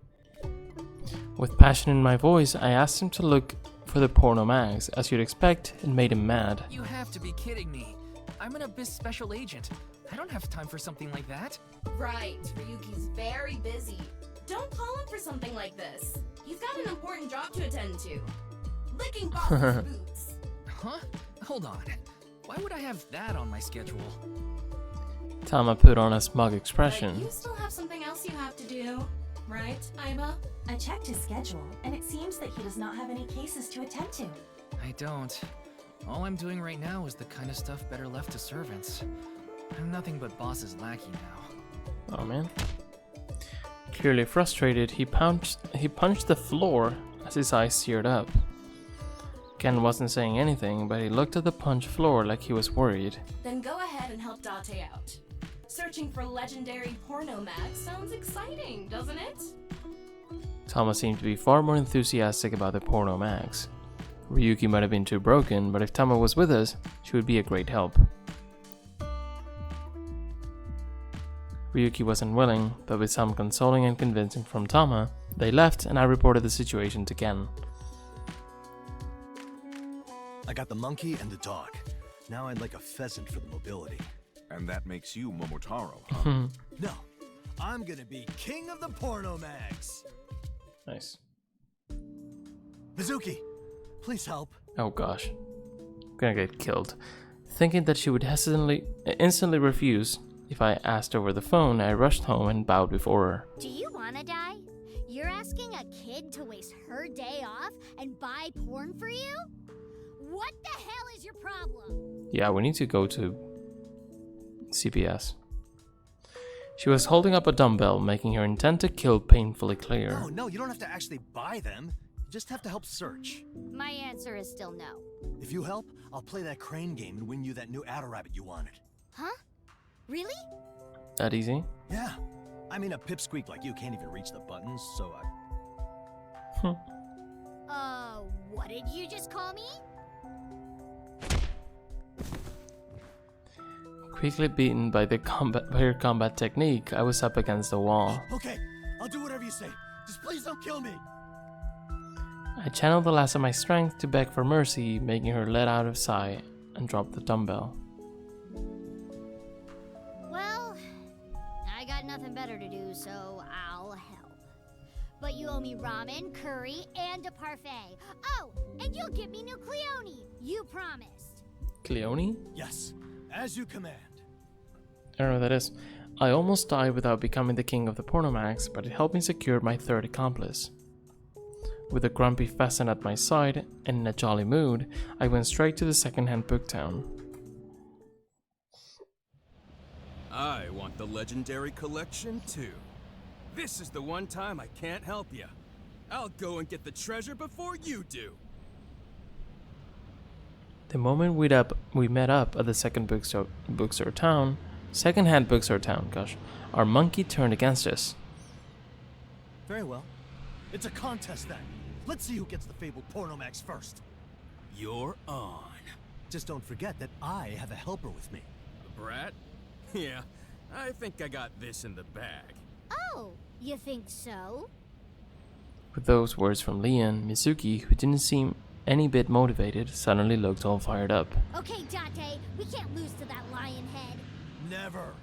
With passion in my voice, I asked him to look for the porno mags. As you'd expect, it made him mad. You have to be kidding me. I'm an Abyss special agent. I don't have time for something like that. Right, Ryuki's very busy. Don't call him for something like this. He's got an important job to attend to. Licking boss's boots. Huh? Hold on. Why would I have that on my schedule? Tama put on a smug But expression. you still have something else you have to do, right, Iba? I checked his schedule, and it seems that he does not have any cases to attend to. I don't. All I'm doing right now is the kind of stuff better left to servants. I'm nothing but boss's lackey now. Oh man. Clearly frustrated, he punched the floor as his eyes seared up. Ken wasn't saying anything, but he looked at the punch floor like he was worried. Then go ahead and help Date out. Searching for legendary porno mags sounds exciting, doesn't it? Tama seemed to be far more enthusiastic about the porno mags. Ryuki might have been too broken, but if Tama was with us, she would be a great help. Ryuki wasn't willing, but with some consoling and convincing from Tama, they left and I reported the situation to Ken. I got the monkey and the dog. Now I'd like a pheasant for the mobility. And that makes you Momotaro, huh? No, I'm gonna be king of the porno mags. Nice. Mizuki, please help. Oh gosh. Gonna get killed. Thinking that she would instantly refuse if I asked over the phone, I rushed home and bowed before her. Do you wanna die? You're asking a kid to waste her day off and buy porn for you? What the hell is your problem? Yeah, we need to go to CPS. She was holding up a dumbbell, making her intent to kill painfully clear. No, you don't have to actually buy them. You just have to help search. My answer is still no. If you help, I'll play that crane game and win you that new Adder Rabbit you wanted. Huh? Really? That easy? Yeah. I mean, a pipsqueak like you can't even reach the buttons, so I... What did you just call me? Quickly beaten by her combat technique, I was up against the wall. Okay, I'll do whatever you say. Just please don't kill me. I channeled the last of my strength to beg for mercy, making her let out a sigh and drop the dumbbell. Well, I got nothing better to do, so I'll help. But you owe me ramen, curry, and a parfait. Oh, and you'll give me new Cleone. You promised. Cleone? Yes, as you command. I don't know what that is. I almost died without becoming the king of the pornomags, but it helped me secure my third accomplice. With a grumpy pheasant at my side, and in a jolly mood, I went straight to the second-hand book town. I want the legendary collection too. This is the one time I can't help you. I'll go and get the treasure before you do. The moment we met up at the second bookstore town, Second-hand bookstore town, gosh. Our monkey turned against us. Very well. It's a contest then. Let's see who gets the fabled Pornomax first. You're on. Just don't forget that I have a helper with me. A brat? Yeah, I think I got this in the bag. Oh, you think so? With those words from Leon, Mizuki, who didn't seem any bit motivated, suddenly looked all fired up. Okay, Date, we can't lose to that lion head. Never.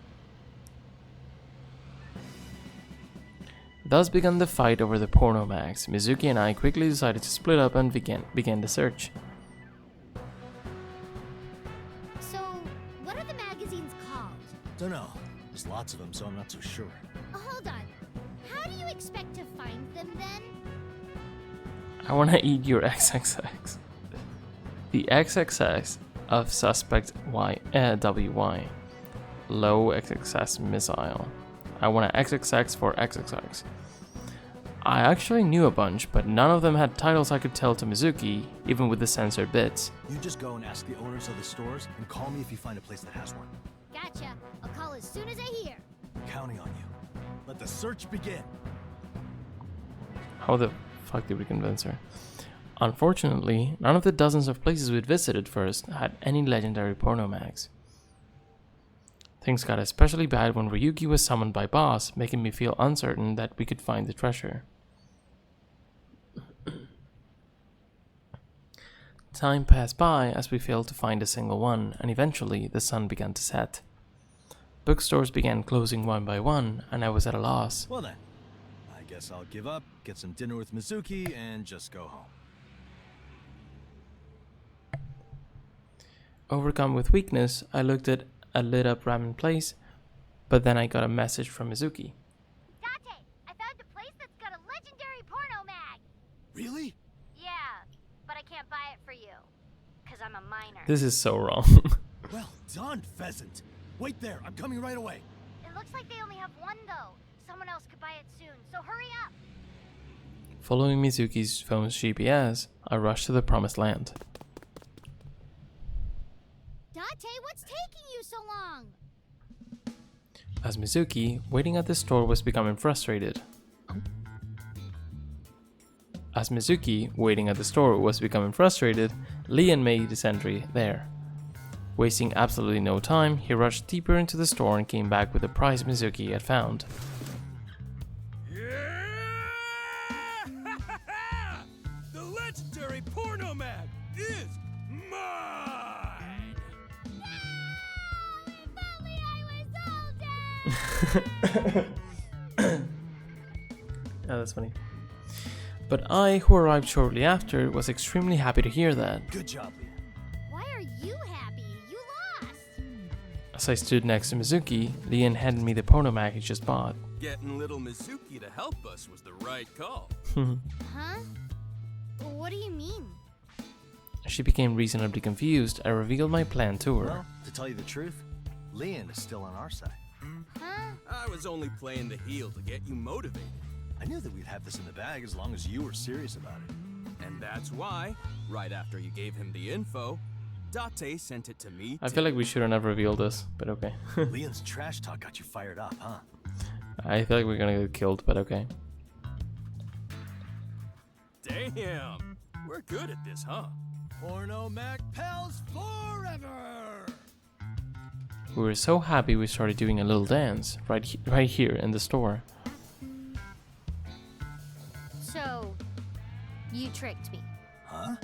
Thus began the fight over the Pornomax. Mizuki and I quickly decided to split up and began the search. So, what are the magazines called? Don't know. There's lots of them, so I'm not so sure. Hold on. How do you expect to find them then? I wanna eat your XXX. The XXX of suspect WY. Low XXX missile. I want an XXX for XXX. I actually knew a bunch, but none of them had titles I could tell to Mizuki, even with the censored bits. You just go and ask the owners of the stores and call me if you find a place that has one. Gotcha. I'll call as soon as I hear. Counting on you. Let the search begin. How the fuck did we convince her? Unfortunately, none of the dozens of places we'd visited first had any legendary Pornomags. Things got especially bad when Ryuki was summoned by Boss, making me feel uncertain that we could find the treasure. Time passed by as we failed to find a single one, and eventually the sun began to set. Bookstores began closing one by one, and I was at a loss. Well then, I guess I'll give up, get some dinner with Mizuki, and just go home. Overcome with weakness, I looked at a lit up ramen place, but then I got a message from Mizuki. Date, I found a place that's got a legendary porno mag. Really? Yeah, but I can't buy it for you, because I'm a minor. This is so wrong. Well done, Pheasant. Wait there, I'm coming right away. It looks like they only have one, though. Someone else could buy it soon, so hurry up. Following Mizuki's phone's GPS, I rushed to the promised land. Date, what's taking you so long? As Mizuki, waiting at the store, was becoming frustrated. Leon made his entry there. Wasting absolutely no time, he rushed deeper into the store and came back with the prize Mizuki had found. Yeah! The legendary porno mag is mine! If only I was older! Oh, that's funny. But I, who arrived shortly after, was extremely happy to hear that. Good job, Leon. Why are you happy? You lost! As I stood next to Mizuki, Leon handed me the Pornomag he just bought. Getting little Mizuki to help us was the right call. Huh? What do you mean? She became reasonably confused. I revealed my plan to her. Well, to tell you the truth, Leon is still on our side. Huh? I was only playing the heel to get you motivated. I knew that we'd have this in the bag as long as you were serious about it. And that's why, right after you gave him the info, Date sent it to me. I feel like we shouldn't have revealed this, but okay. Leon's trash talk got you fired up, huh? I feel like we're gonna get killed, but okay. Damn, we're good at this, huh? Porno Mac pals forever! We were so happy we started doing a little dance right here in the store. So, you tricked me. Huh?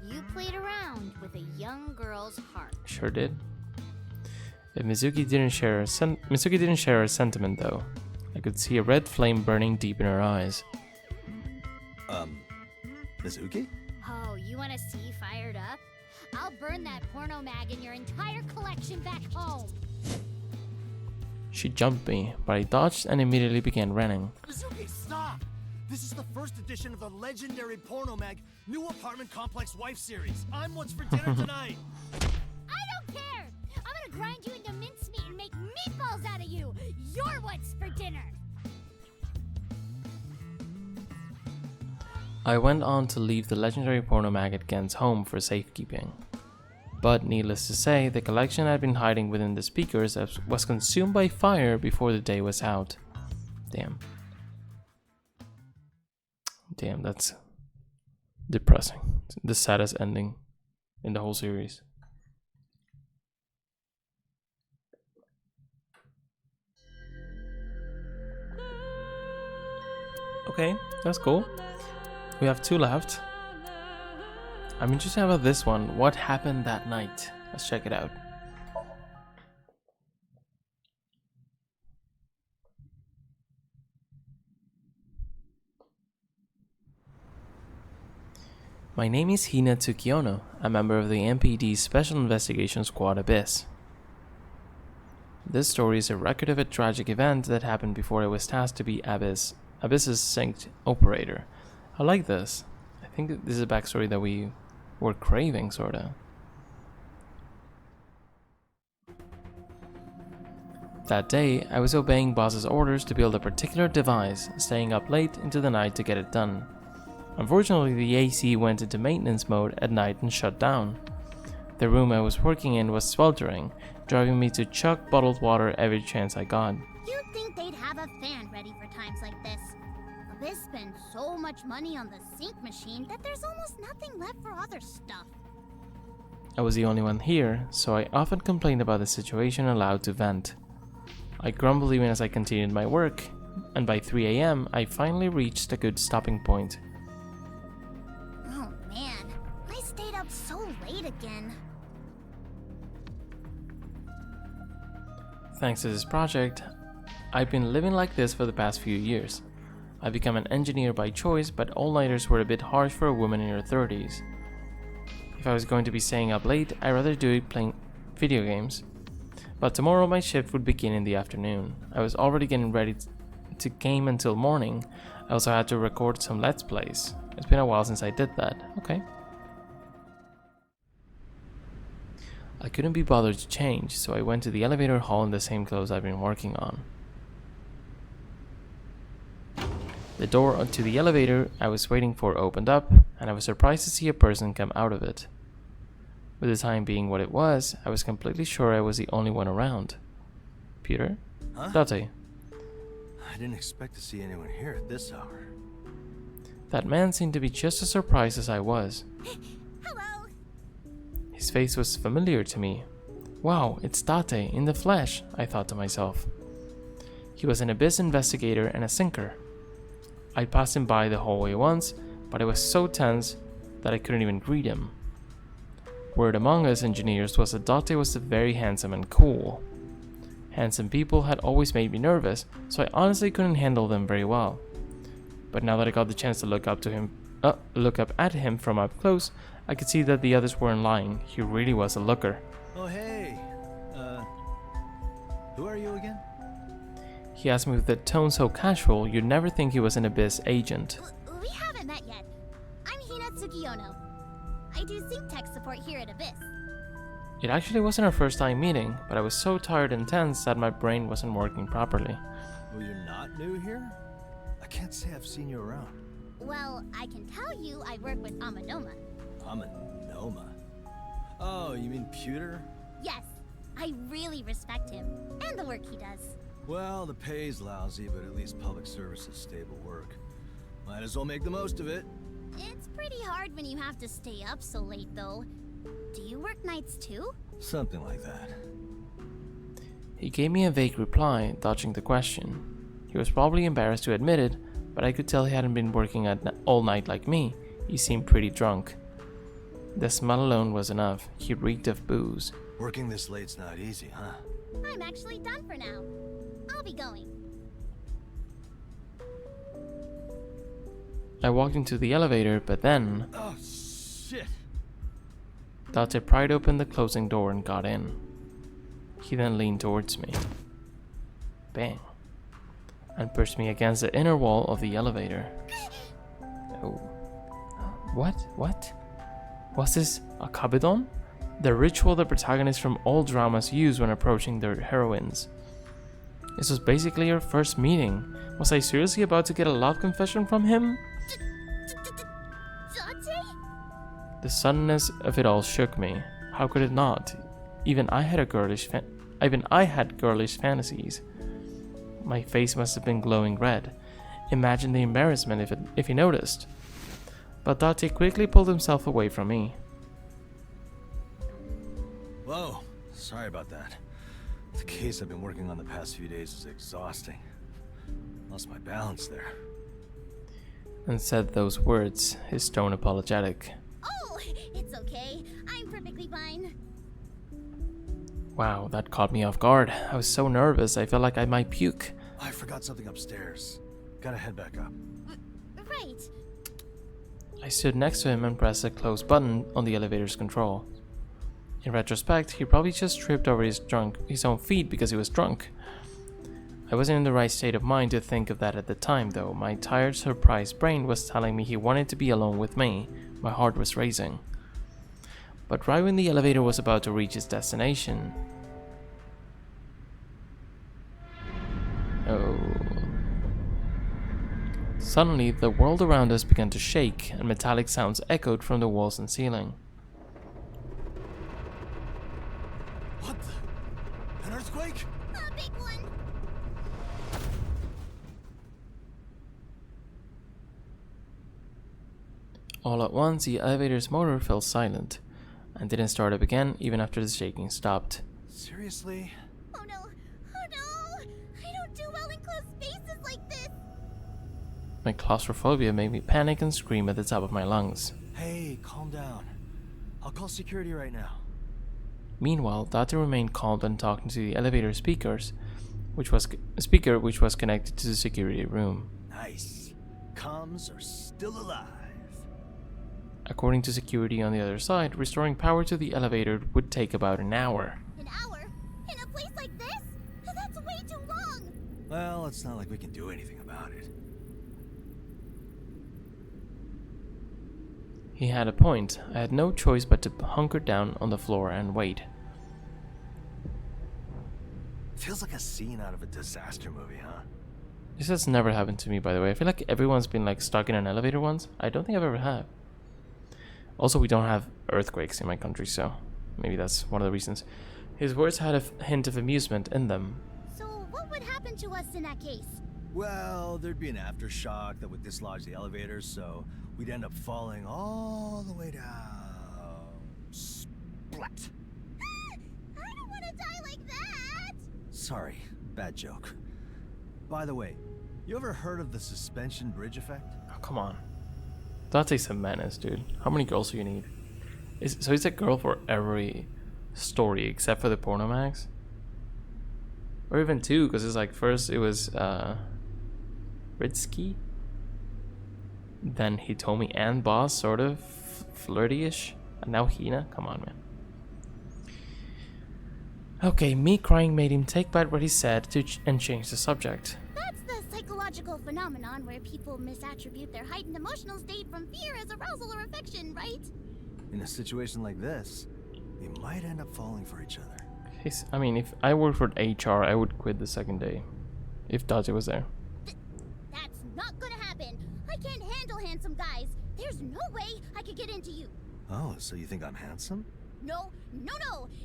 You played around with a young girl's heart. Sure did. If Mizuki didn't share her sentiment though. I could see a red flame burning deep in her eyes. Mizuki? Oh, you want to see fired up? I'll burn that porno mag in your entire collection back home. She jumped me, but I dodged and immediately began running. Mizuki, stop! This is the first edition of the legendary Porno Mag New Apartment Complex Wife Series. I'm what's for dinner tonight. I don't care! I'm gonna grind you into mincemeat and make meatballs out of you! You're what's for dinner! I went on to leave the legendary Porno Mag at Gen's home for safekeeping. But needless to say, the collection I'd been hiding within the speakers was consumed by fire before the day was out. Damn. Damn, that's depressing. The saddest ending in the whole series. Okay, that's cool. We have 2 left. I'm interested about this one. What happened that night? Let's check it out. My name is Hina Tsukiono, a member of the MPD's Special Investigation Squad Abyss. This story is a record of a tragic event that happened before I was tasked to be Abyss's synced operator. I like this. I think this is a backstory that we were craving, sorta. That day, I was obeying boss's orders to build a particular device, staying up late into the night to get it done. Unfortunately, the AC went into maintenance mode at night and shut down. The room I was working in was sweltering, driving me to chuck bottled water every chance I got. You'd think they'd have a fan ready for times like this. Abyss spends so much money on the sink machine that there's almost nothing left for other stuff. I was the only one here, so I often complained about the situation aloud to vent. I grumbled even as I continued my work, and by 3 AM, I finally reached a good stopping point. Oh man, I stayed up so late again. Thanks to this project, I've been living like this for the past few years. I've become an engineer by choice, but all-nighters were a bit harsh for a woman in her 30s. If I was going to be staying up late, I'd rather do it playing video games. But tomorrow my shift would begin in the afternoon. I was already getting ready to game until morning. I also had to record some Let's Plays. It's been a while since I did that. Okay. I couldn't be bothered to change, so I went to the elevator hall in the same clothes I've been working on. The door to the elevator I was waiting for opened up, and I was surprised to see a person come out of it. With the time being what it was, I was completely sure I was the only one around. Peter? Huh? Date. I didn't expect to see anyone here at this hour. That man seemed to be just as surprised as I was. Hello. His face was familiar to me. Wow, it's Date in the flesh, I thought to myself. He was an Abyss investigator and a sinker. I passed him by the hallway once, but I was so tense that I couldn't even greet him. Word among us engineers was that Date was very handsome and cool. Handsome people had always made me nervous, so I honestly couldn't handle them very well. But now that I got the chance to look up at him from up close, I could see that the others weren't lying. He really was a looker. Oh hey, who are you again? He asked me with a tone so casual you'd never think he was an Abyss agent. We haven't met yet. I'm Hina Tsukiono. I do sync tech support here at Abyss. It actually wasn't our first time meeting, but I was so tired and tense that my brain wasn't working properly. Well, you're not new here? I can't say I've seen you around. Well, I can tell you I work with Amanoma. Amanoma? Oh, you mean Pewter? Yes, I really respect him and the work he does. Well, the pay's lousy, but at least public service is stable work. Might as well make the most of it. It's pretty hard when you have to stay up so late, though. Do you work nights too? Something like that. He gave me a vague reply, dodging the question. He was probably embarrassed to admit it, but I could tell he hadn't been working all night like me. He seemed pretty drunk. The smell alone was enough. He reeked of booze. Working this late's not easy, huh? I'm actually done for now. I'll be going. I walked into the elevator, but then... Oh, shit! Date pried open the closing door and got in. He then leaned towards me. Bang. And pushed me against the inner wall of the elevator. Oh. What? Was this a kabedon? The ritual the protagonists from all dramas use when approaching their heroines. This was basically our first meeting. Was I seriously about to get a love confession from him? Date? The suddenness of it all shook me. How could it not? Even I had girlish fantasies. My face must have been glowing red. Imagine the embarrassment if he noticed. But Date quickly pulled himself away from me. Whoa, sorry about that. The case I've been working on the past few days is exhausting. Lost my balance there. And said those words, his tone apologetic. Oh, it's okay. I'm perfectly fine. Wow, that caught me off guard. I was so nervous, I felt like I might puke. I forgot something upstairs. Gotta head back up. Right. I stood next to him and pressed a close button on the elevator's control. In retrospect, he probably just tripped over his own feet because he was drunk. I wasn't in the right state of mind to think of that at the time, though. My tired, surprised brain was telling me he wanted to be alone with me. My heart was racing. But right when the elevator was about to reach its destination... Oh... Suddenly, the world around us began to shake, and metallic sounds echoed from the walls and ceiling. What the? An earthquake? A big one. All at once, the elevator's motor fell silent, and didn't start up again even after the shaking stopped. Seriously? Oh no. Oh no. I don't do well in closed spaces like this. My claustrophobia made me panic and scream at the top of my lungs. Hey, calm down. I'll call security right now. Meanwhile, Date remained calm and talking to the elevator speaker, which was connected to the security room. Nice. Comms are still alive. According to security on the other side, restoring power to the elevator would take about an hour. An hour? In a place like this? That's way too long. Well, it's not like we can do anything about it. He had a point. I had no choice but to hunker down on the floor and wait. Feels like a scene out of a disaster movie, huh? This has never happened to me, by the way. I feel like everyone's been like stuck in an elevator once. I don't think I've ever have. Also, we don't have earthquakes in my country, so maybe that's one of the reasons. His words had a hint of amusement in them. So what would happen to us in that case? Well, there'd be an aftershock that would dislodge the elevators, so we'd end up falling all the way down. Splat! I don't want to die like that! Sorry, bad joke. By the way, you ever heard of the suspension bridge effect? Oh, come on. Date's a menace, dude. How many girls do you need? So he's a girl for every story except for the porno mags? Or even two, because it's like first it was Ritsky, then Hitomi and Boss, sort of flirty-ish, and now Hina. Come on, man. Okay, me crying made him take back what he said and change the subject. That's the psychological phenomenon where people misattribute their heightened emotional state from fear as arousal or affection, right? In a situation like this, we might end up falling for each other. I mean, if I worked for HR, I would quit the second day. If Date was there. That's not gonna happen. I can't handle handsome guys. There's no way I could get into you. Oh, so you think I'm handsome? No.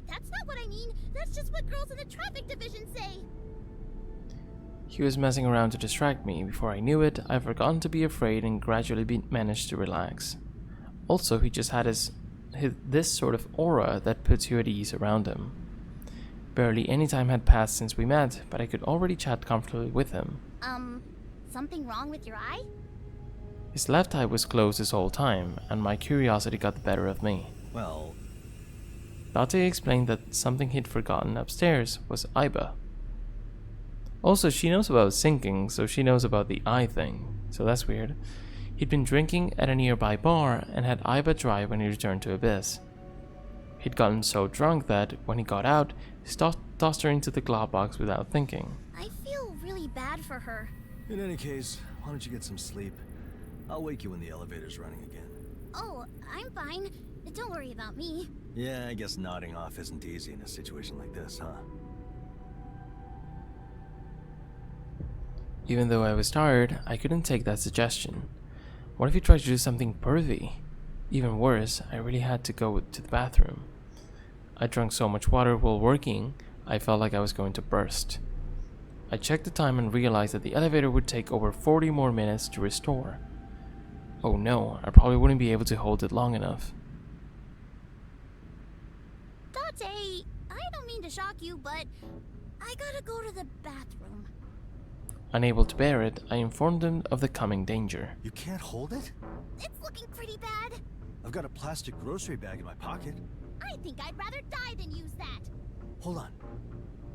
That's not what I mean. That's just what girls in the traffic division say. He was messing around to distract me. Before I knew it, I'd forgotten to be afraid and gradually managed to relax. Also, he just had this sort of aura that puts you at ease around him. Barely any time had passed since we met, but I could already chat comfortably with him. Something wrong with your eye? His left eye was closed this whole time, and my curiosity got the better of me. Well... Date explained that something he'd forgotten upstairs was Aiba. Also, she knows about sinking, so she knows about the eye thing, so that's weird. He'd been drinking at a nearby bar and had Aiba dry when he returned to Abyss. He'd gotten so drunk that, when he got out, he tossed her into the glove box without thinking. I feel really bad for her. In any case, why don't you get some sleep? I'll wake you when the elevator's running again. Oh, I'm fine. Don't worry about me. Yeah, I guess nodding off isn't easy in a situation like this, huh? Even though I was tired, I couldn't take that suggestion. What if he tried to do something pervy? Even worse, I really had to go to the bathroom. I drank so much water while working, I felt like I was going to burst. I checked the time and realized that the elevator would take over 40 more minutes to restore. Oh no, I probably wouldn't be able to hold it long enough. Date, I don't mean to shock you, but I gotta go to the bathroom. Unable to bear it, I informed them of the coming danger. You can't hold it? It's looking pretty bad. I've got a plastic grocery bag in my pocket. I think I'd rather die than use that. Hold on.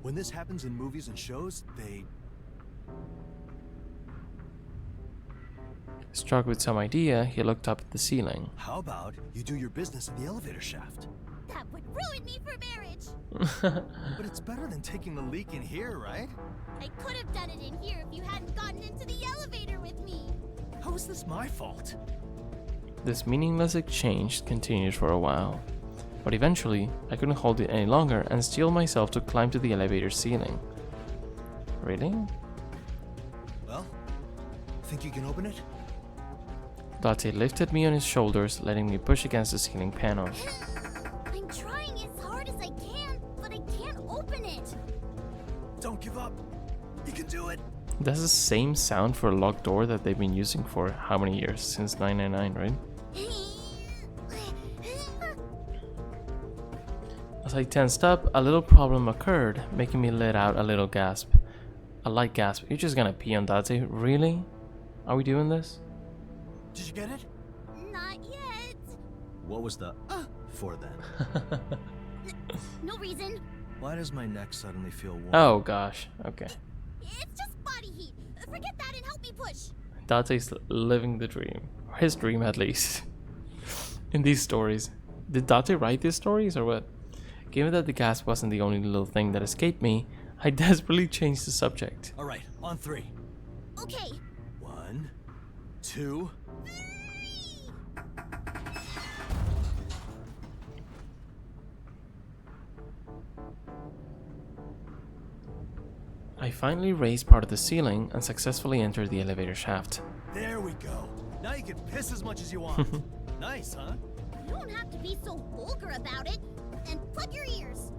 When this happens in movies and shows, they... Struck with some idea, he looked up at the ceiling. How about you do your business in the elevator shaft? That would ruin me for marriage. But it's better than taking the leak in here, right? I could have done it in here if you hadn't gotten into the elevator with me. How is this my fault? This meaningless exchange continued for a while, but eventually I couldn't hold it any longer and steeled myself to climb to the elevator ceiling. Really? Well, think you can open it? Date lifted me on his shoulders, letting me push against the ceiling panel. I'm trying as hard as I can, but I can't open it. Don't give up. You can do it. That's the same sound for a locked door that they've been using for how many years? Since 999, right? As I tensed up, a little problem occurred, making me let out a little gasp. A light gasp. You're just gonna pee on Date? Really? Are we doing this? Did you get it? Not yet. What was the for then? No reason. Why does my neck suddenly feel warm? Oh gosh, okay. It's just body heat. Forget that and help me push. Date's living the dream. His dream, at least. In these stories. Did Date write these stories or what? Given that the gas wasn't the only little thing that escaped me, I desperately changed the subject. Alright, on 3. Okay. 1, 2... I finally raised part of the ceiling and successfully entered the elevator shaft. There we go. Now you can piss as much as you want. Nice, huh? You don't have to be so vulgar about it. And plug your ears.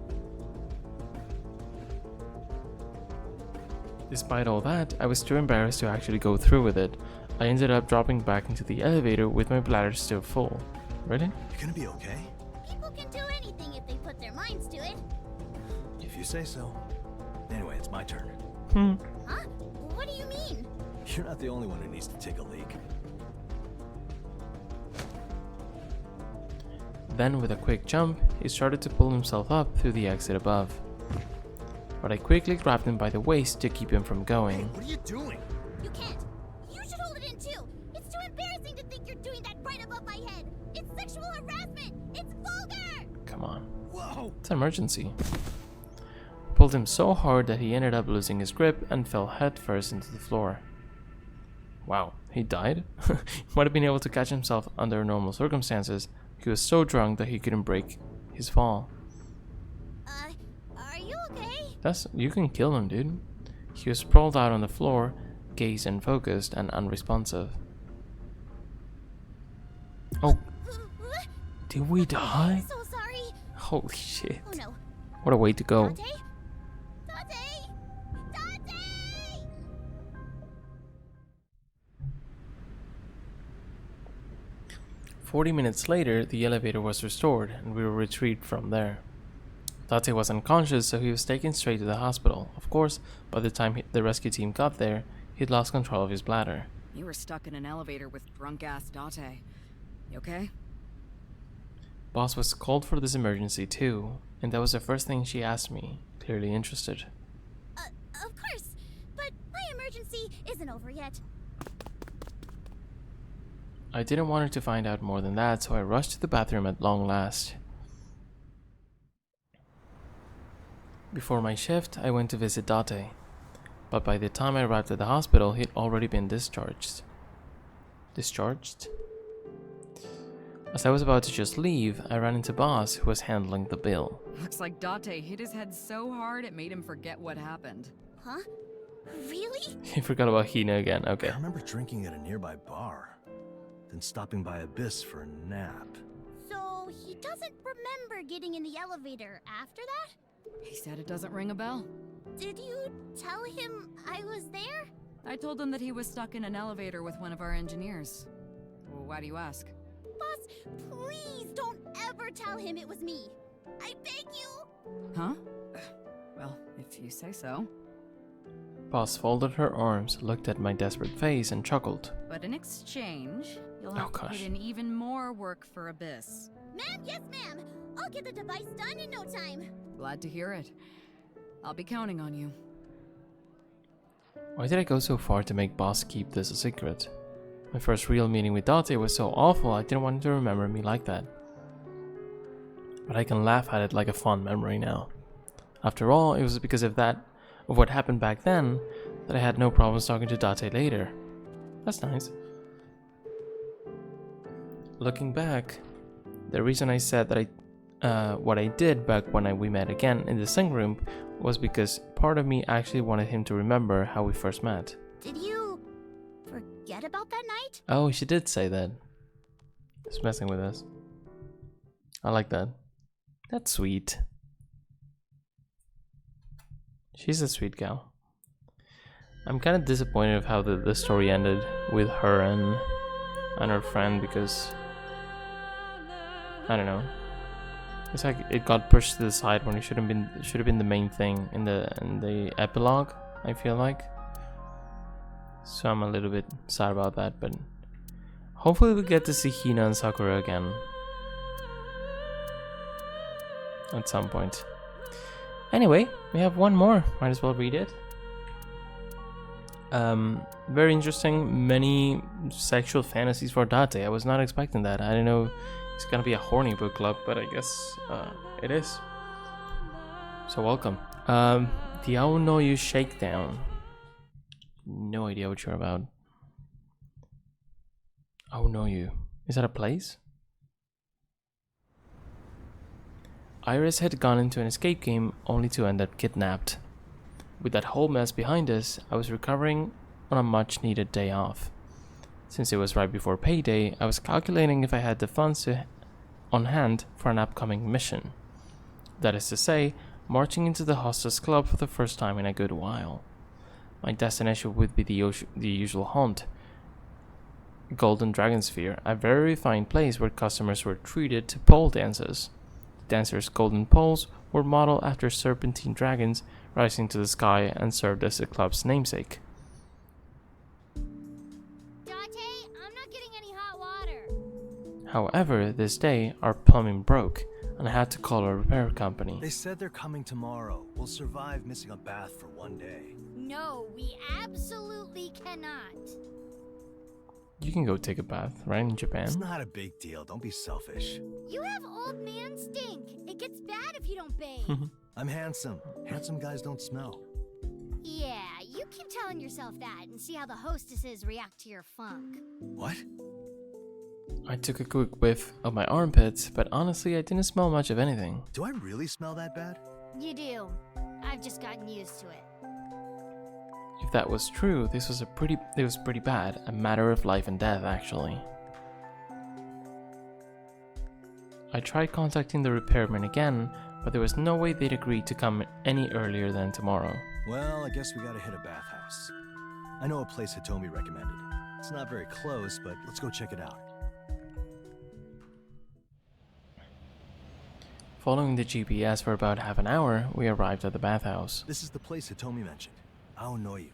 Despite all that, I was too embarrassed to actually go through with it. I ended up dropping back into the elevator with my bladder still full. Really? You're gonna be okay? People can do anything if they put their minds to it. If you say so. Anyway, it's my turn. Huh? What do you mean? You're not the only one who needs to take a leak. Then, with a quick jump, he started to pull himself up through the exit above. But I quickly grabbed him by the waist to keep him from going. Hey, what are you doing? You can't. You should hold it in too. It's too embarrassing to think you're doing that right above my head. It's sexual harassment. It's vulgar. Come on. Whoa! It's an emergency. Pulled him so hard that he ended up losing his grip and fell headfirst into the floor. Wow, he died? He might have been able to catch himself under normal circumstances. He was so drunk that he couldn't break his fall. Are you okay? You can kill him, dude. He was sprawled out on the floor, gaze unfocused and unresponsive. Oh, did we die? I'm so sorry. Holy shit. Oh no. What a way to go. Date? Date! Date! 40 minutes later, the elevator was restored, and we were retrieved from there. Date was unconscious, so he was taken straight to the hospital. Of course, by the time the rescue team got there, he'd lost control of his bladder. You were stuck in an elevator with drunk-ass Date. You okay? Boss was called for this emergency too, and that was the first thing she asked me, clearly interested. Of course, but my emergency isn't over yet. I didn't want her to find out more than that, so I rushed to the bathroom at long last. Before my shift, I went to visit Date, but by the time I arrived at the hospital, he'd already been discharged. Discharged? As I was about to just leave, I ran into Boss, who was handling the bill. Looks like Date hit his head so hard it made him forget what happened. Huh? Really? He forgot about Hina again, okay. I remember drinking at a nearby bar, then stopping by Abyss for a nap. So, So he doesn't remember getting in the elevator after that? He said it doesn't ring a bell. Did you tell him I was there? I told him that he was stuck in an elevator with one of our engineers. Well, why do you ask? Boss, please don't ever tell him it was me. I beg you. Huh? Well, if you say so. Boss folded her arms, looked at my desperate face, and chuckled. But in exchange, you'll have to put in even more work for Abyss. Ma'am, yes ma'am. I'll get the device done in no time. Glad to hear it. I'll be counting on you. Why did I go so far to make Boss keep this a secret? My first real meeting with Dante was so awful I didn't want him to remember me like that. But I can laugh at it like a fond memory now. After all, it was because of what happened back then that I had no problems talking to Dante later. That's nice. Looking back, the reason I said that what I did back when we met again in the sing room was because part of me actually wanted him to remember how we first met. Did you forget about that night? Oh, she did say that. Just messing with us. I like that. That's sweet. She's a sweet gal. I'm kind of disappointed of how the story ended with her and her friend because I don't know. It's like it got pushed to the side when it should have been the main thing in the epilogue, I feel like. So I'm a little bit sad about that, but hopefully we get to see Hina and Sakura again at some point. Anyway, we have one more. Might as well read it. Very interesting. Many sexual fantasies for Date. I was not expecting that. I didn't know it's gonna be a horny book club, but I guess it is. So welcome. The Aonoyu Shakedown. No idea what you're about. Aonoyu. Is that a place? Iris had gone into an escape game only to end up kidnapped. With that whole mess behind us, I was recovering on a much needed day off. Since it was right before payday, I was calculating if I had the funds on hand for an upcoming mission. That is to say, marching into the hostess club for the first time in a good while. My destination would be the usual haunt, Golden Dragon Sphere, a very refined place where customers were treated to pole dances. The dancers' golden poles were modeled after serpentine dragons rising to the sky and served as the club's namesake. Dante, I'm not getting any hot water. However, this day our plumbing broke and I had to call a repair company. They said they're coming tomorrow. We'll survive missing a bath for one day. No, we absolutely cannot. You can go take a bath, right, in Japan? It's not a big deal. Don't be selfish. You have old man stink. It gets bad if you don't bathe. I'm handsome. Handsome guys don't smell. Yeah, you keep telling yourself that and see how the hostesses react to your funk. What? I took a quick whiff of my armpits, but honestly I didn't smell much of anything. Do I really smell that bad? You do. I've just gotten used to it. If that was true, it was pretty bad. A matter of life and death, actually. I tried contacting the repairman again, but there was no way they'd agree to come any earlier than tomorrow. Well, I guess we gotta hit a bathhouse. I know a place Hitomi recommended. It's not very close, but let's go check it out. Following the GPS for about half an hour, we arrived at the bathhouse. This is the place Hitomi mentioned. Aonoyu.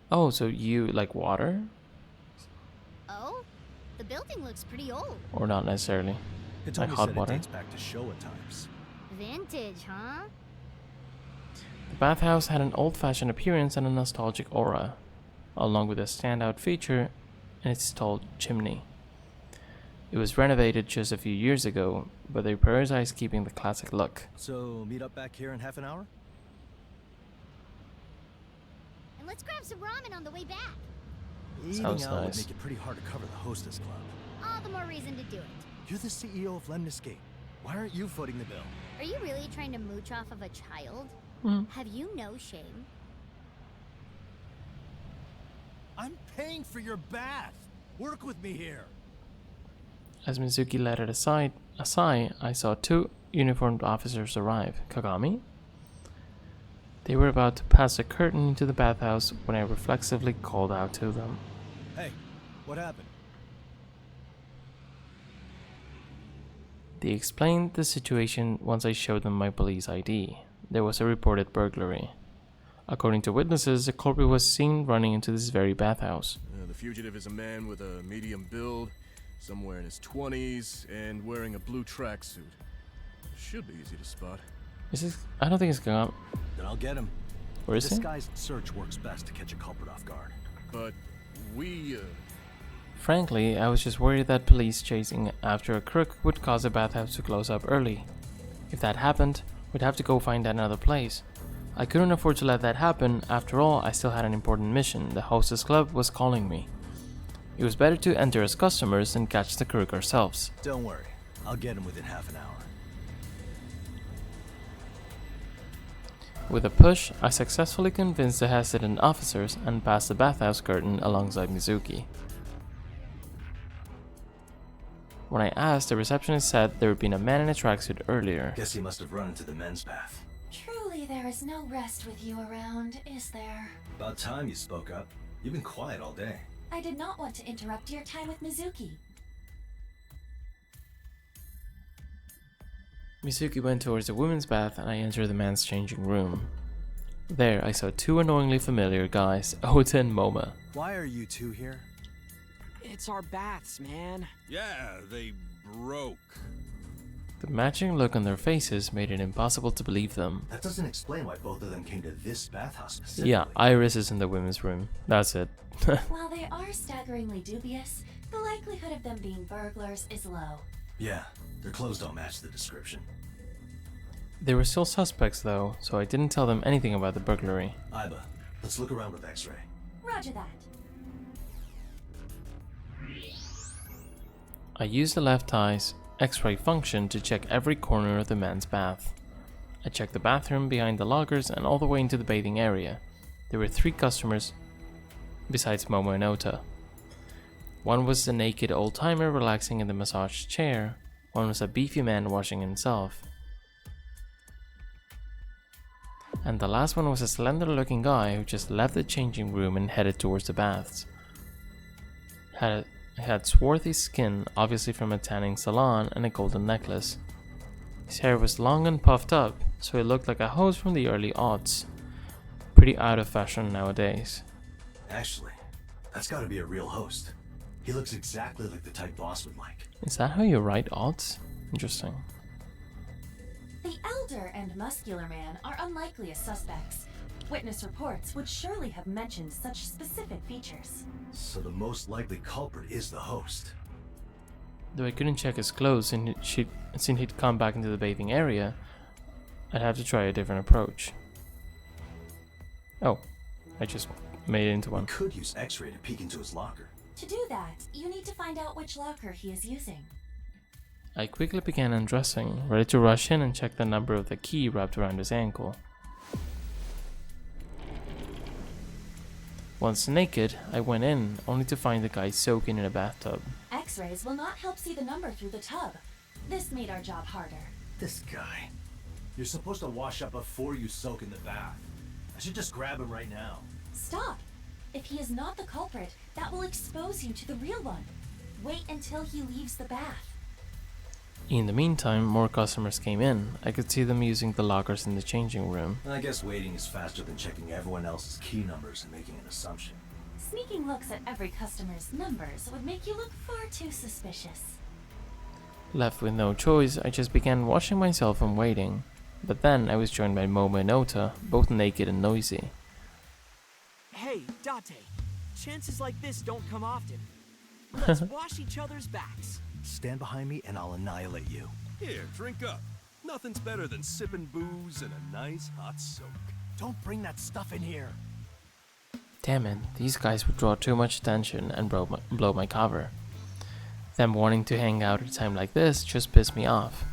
Oh, so you like water? Oh? The building looks pretty old. Or not necessarily. Hitomi Like hot said water? it dates back to Showa times. Vintage, huh? The bathhouse had an old-fashioned appearance and a nostalgic aura, along with a standout feature in its tall chimney. It was renovated just a few years ago, but they prioritized keeping the classic look. So, meet up back here in half an hour? And let's grab some ramen on the way back. Eating Sounds out would nice. make it pretty hard to cover the hostess club. All the more reason to do it. You're the CEO of Lemniscape. Why aren't you footing the bill? Are you really trying to mooch off of a child? Have you no shame? I'm paying for your bath. Work with me here. As Mizuki let it aside, I saw two uniformed officers arrive. Kagami? They were about to pass the curtain into the bathhouse when I reflexively called out to them. Hey, what happened? They explained the situation once I showed them my police ID. There was a reported burglary. According to witnesses, the culprit was seen running into this very bathhouse. The fugitive is a man with a medium build, somewhere in his 20s, and wearing a blue tracksuit. Should be easy to spot. Is this? I don't think it's Kagami. Then I'll get him. Where is he? Disguised search works best to catch a culprit off guard. But we, Frankly, I was just worried that police chasing after a crook would cause the bathhouse to close up early. If that happened, we'd have to go find another place. I couldn't afford to let that happen. After all, I still had an important mission. The Hostess Club was calling me. It was better to enter as customers than catch the crook ourselves. Don't worry, I'll get him within half an hour. With a push, I successfully convinced the hesitant officers and passed the bathhouse curtain alongside Mizuki. When I asked, the receptionist said there had been a man in a tracksuit earlier. Guess he must have run into the men's bath. Truly, there is no rest with you around, is there? About time you spoke up. You've been quiet all day. I did not want to interrupt your time with Mizuki. Mizuki went towards the women's bath and I entered the man's changing room. There, I saw two annoyingly familiar guys, Ota and Moma. Why are you two here? It's our baths, man. Yeah, they broke. The matching look on their faces made it impossible to believe them. That doesn't explain why both of them came to this bathhouse specifically. Yeah, Iris is in the women's room. That's it. While they are staggeringly dubious, the likelihood of them being burglars is low. Yeah, their clothes don't match the description. They were still suspects though, so I didn't tell them anything about the burglary. Iba, let's look around with X-ray. Roger that. I used the left eye's X-ray function to check every corner of the man's bath. I checked the bathroom, behind the lockers, and all the way into the bathing area. There were 3 customers besides Momo and Ota. One was a naked old-timer relaxing in the massage chair. One was a beefy man washing himself. And the last one was a slender-looking guy who just left the changing room and headed towards the baths. Had swarthy skin, obviously from a tanning salon, and a golden necklace. His hair was long and puffed up, so he looked like a host from the early aughts. Pretty out of fashion nowadays. Actually, that's gotta be a real host. He looks exactly like the type boss would like. Is that how you write aughts? Interesting. The elder and muscular man are unlikely as suspects. Witness reports would surely have mentioned such specific features. So the most likely culprit is the host. Though I couldn't check his clothes since he'd come back into the bathing area, I'd have to try a different approach. Oh, I just made it into one. We could use X-ray to peek into his locker. To do that, you need to find out which locker he is using. I quickly began undressing, ready to rush in and check the number of the key wrapped around his ankle. Once naked, I went in, only to find the guy soaking in a bathtub. X-rays will not help see the number through the tub. This made our job harder. This guy. You're supposed to wash up before you soak in the bath. I should just grab him right now. Stop! If he is not the culprit, that will expose you to the real one. Wait until he leaves the bath. In the meantime, more customers came in. I could see them using the lockers in the changing room. I guess waiting is faster than checking everyone else's key numbers and making an assumption. Sneaking looks at every customer's numbers would make you look far too suspicious. Left with no choice, I just began washing myself and waiting. But then I was joined by Momo and Ota, both naked and noisy. Hey, Date. Chances like this don't come often. Let's wash each other's backs. Stand behind me and I'll annihilate you. Here, drink up. Nothing's better than sipping booze and a nice hot soak. Don't bring that stuff in here. Damn it, these guys would draw too much attention and blow my cover. Them wanting to hang out at a time like this just pissed me off.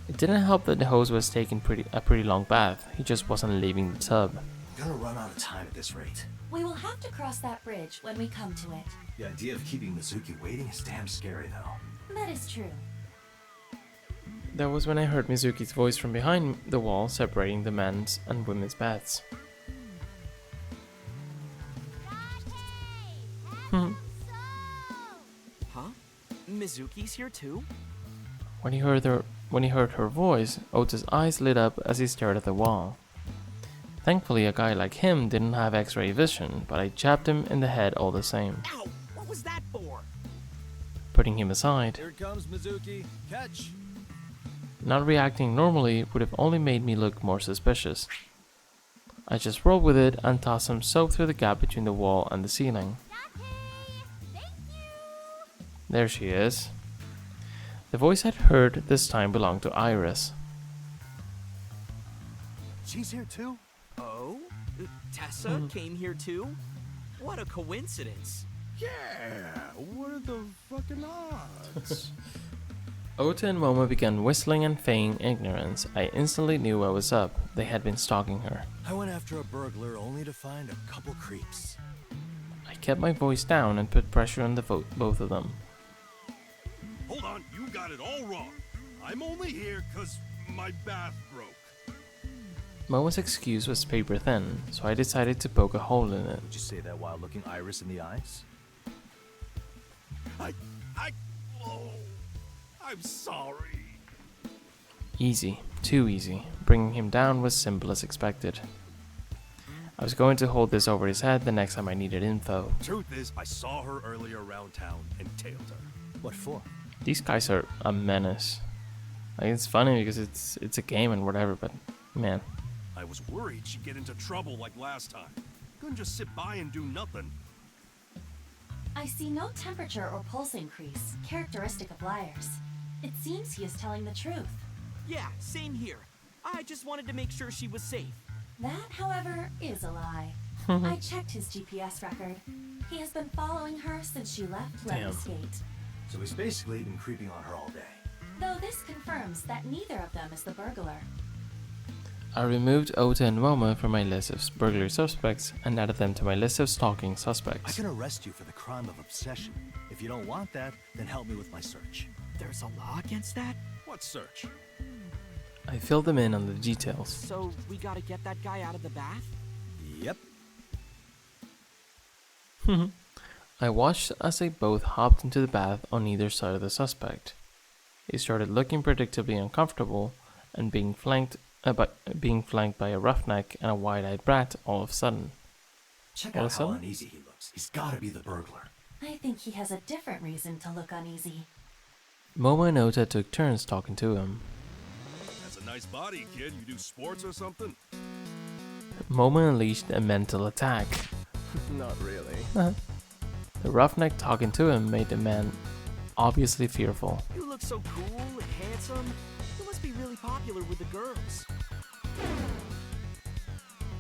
It didn't help that the host was taking a pretty long bath. He just wasn't leaving the tub. I'm gonna run out of time at this rate. We will have to cross that bridge when we come to it. The idea of keeping Mizuki waiting is damn scary though. That is true. That was when I heard Mizuki's voice from behind the wall separating the men's and women's baths. Huh? Mizuki's here too? When he heard her voice, Ota's eyes lit up as he stared at the wall. Thankfully, a guy like him didn't have X-ray vision, but I jabbed him in the head all the same. Ow! What was that for? Putting him aside. Here comes Mizuki. Catch! Not reacting normally would have only made me look more suspicious. I just rolled with it and tossed some soap through the gap between the wall and the ceiling. There she is. The voice I'd heard this time belonged to Iris. She's here too? Oh? Tessa came here too? What a coincidence. Yeah, what are the fucking odds? Ota and Momo began whistling and feigning ignorance. I instantly knew what was up. They had been stalking her. I went after a burglar only to find a couple creeps. I kept my voice down and put pressure on both of them. Hold on, you got it all wrong. I'm only here 'cause my bath broke. Momo's excuse was paper thin, so I decided to poke a hole in it. Would you say that while looking Iris in the eyes? Oh, I'm sorry. Easy, too easy. Bringing him down was simple as expected. I was going to hold this over his head the next time I needed info. Truth is, I saw her earlier around town and tailed her. What for? These guys are a menace. Like, it's funny because it's a game and whatever, but man. I was worried she'd get into trouble like last time. Couldn't just sit by and do nothing. I see no temperature or pulse increase, characteristic of liars. It seems he is telling the truth. Yeah, same here. I just wanted to make sure she was safe. That, however, is a lie. I checked his GPS record. He has been following her since she left Levis Gate. So he's basically been creeping on her all day. Though this confirms that neither of them is the burglar. I removed Ota and Momo from my list of burglary suspects and added them to my list of stalking suspects. I can arrest you for the crime of obsession. If you don't want that, then help me with my search. There's a law against that? What search? I filled them in on the details. So we gotta get that guy out of the bath? Yep. I watched as they both hopped into the bath on either side of the suspect. He started looking predictably uncomfortable and being flanked by a roughneck and a wide-eyed brat all of a sudden. Check out how uneasy he looks. He's gotta be the burglar. I think he has a different reason to look uneasy. Momo and Ota took turns talking to him. That's a nice body, kid. You do sports or something? Momo unleashed a mental attack. Not really. The roughneck talking to him made the man obviously fearful. You look so cool and handsome. You must be really popular with the girls.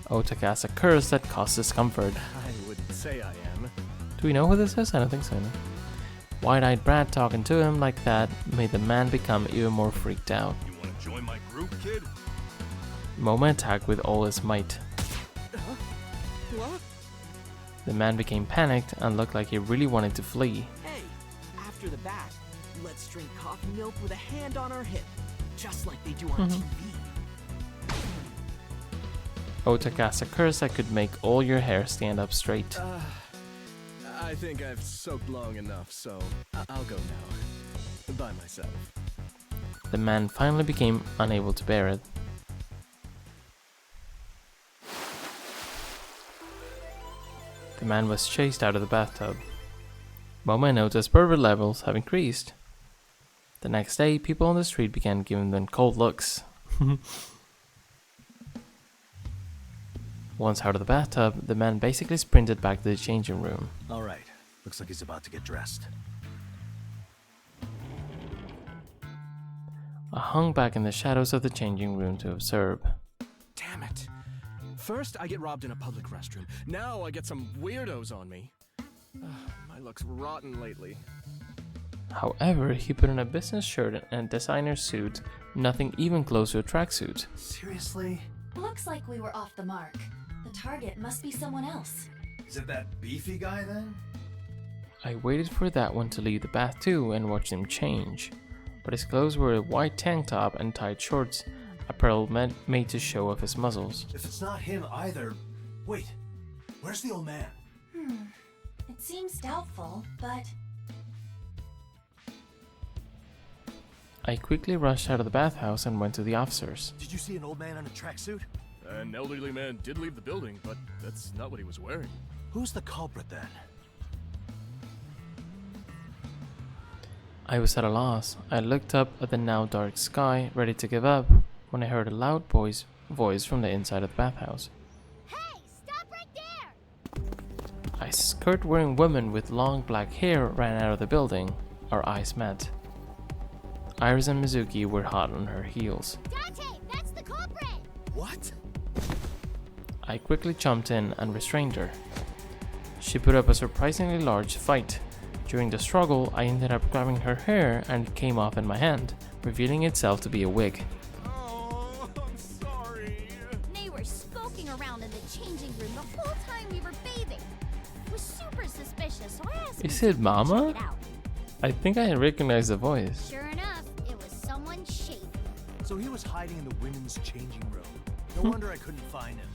Ota cast a curse that caused discomfort. I wouldn't say I am. Do we know who this is? I don't think so. No. Wide-eyed brat talking to him like that made the man become even more freaked out. You want to join my group, kid? Momo attacked with all his might. What? The man became panicked and looked like he really wanted to flee. Hey, after the bath, let's drink coffee milk with a hand on our hip, just like they do on TV. Ota cast a curse that could make all your hair stand up straight. I think I've soaked long enough, so I'll go now. By myself. The man finally became unable to bear it. The man was chased out of the bathtub. Momo and Ota's pervert levels have increased. The next day, people on the street began giving them cold looks. Once out of the bathtub, the man basically sprinted back to the changing room. Alright, looks like he's about to get dressed. I hung back in the shadows of the changing room to observe. Damn it. First, I get robbed in a public restroom. Now I get some weirdos on me. My luck's rotten lately. However, he put on a business shirt and a designer suit, nothing even close to a tracksuit. Seriously? Looks like we were off the mark. The target must be someone else. Is it that beefy guy then? I waited for that one to leave the bath too and watched him change. But his clothes were a white tank top and tight shorts, apparel made to show off his muscles. If it's not him either... Wait, where's the old man? It seems doubtful, but... I quickly rushed out of the bathhouse and went to the officers. Did you see an old man in a tracksuit? An elderly man did leave the building, but that's not what he was wearing. Who's the culprit then? I was at a loss. I looked up at the now dark sky, ready to give up, when I heard a loud voice from the inside of the bathhouse. Hey, stop right there! A skirt-wearing woman with long black hair ran out of the building. Our eyes met. Iris and Mizuki were hot on her heels. Dante, that's the culprit! What? I quickly jumped in and restrained her. She put up a surprisingly large fight. During the struggle, I ended up grabbing her hair and it came off in my hand, revealing itself to be a wig. Oh, I'm sorry. They were skulking around in the changing room the whole time we were bathing. It was super suspicious, so I asked Is Mizuki it to Mama? check it out. I think I recognize the voice. Sure enough, it was someone shaving. So he was hiding in the women's changing room. No wonder I couldn't find him.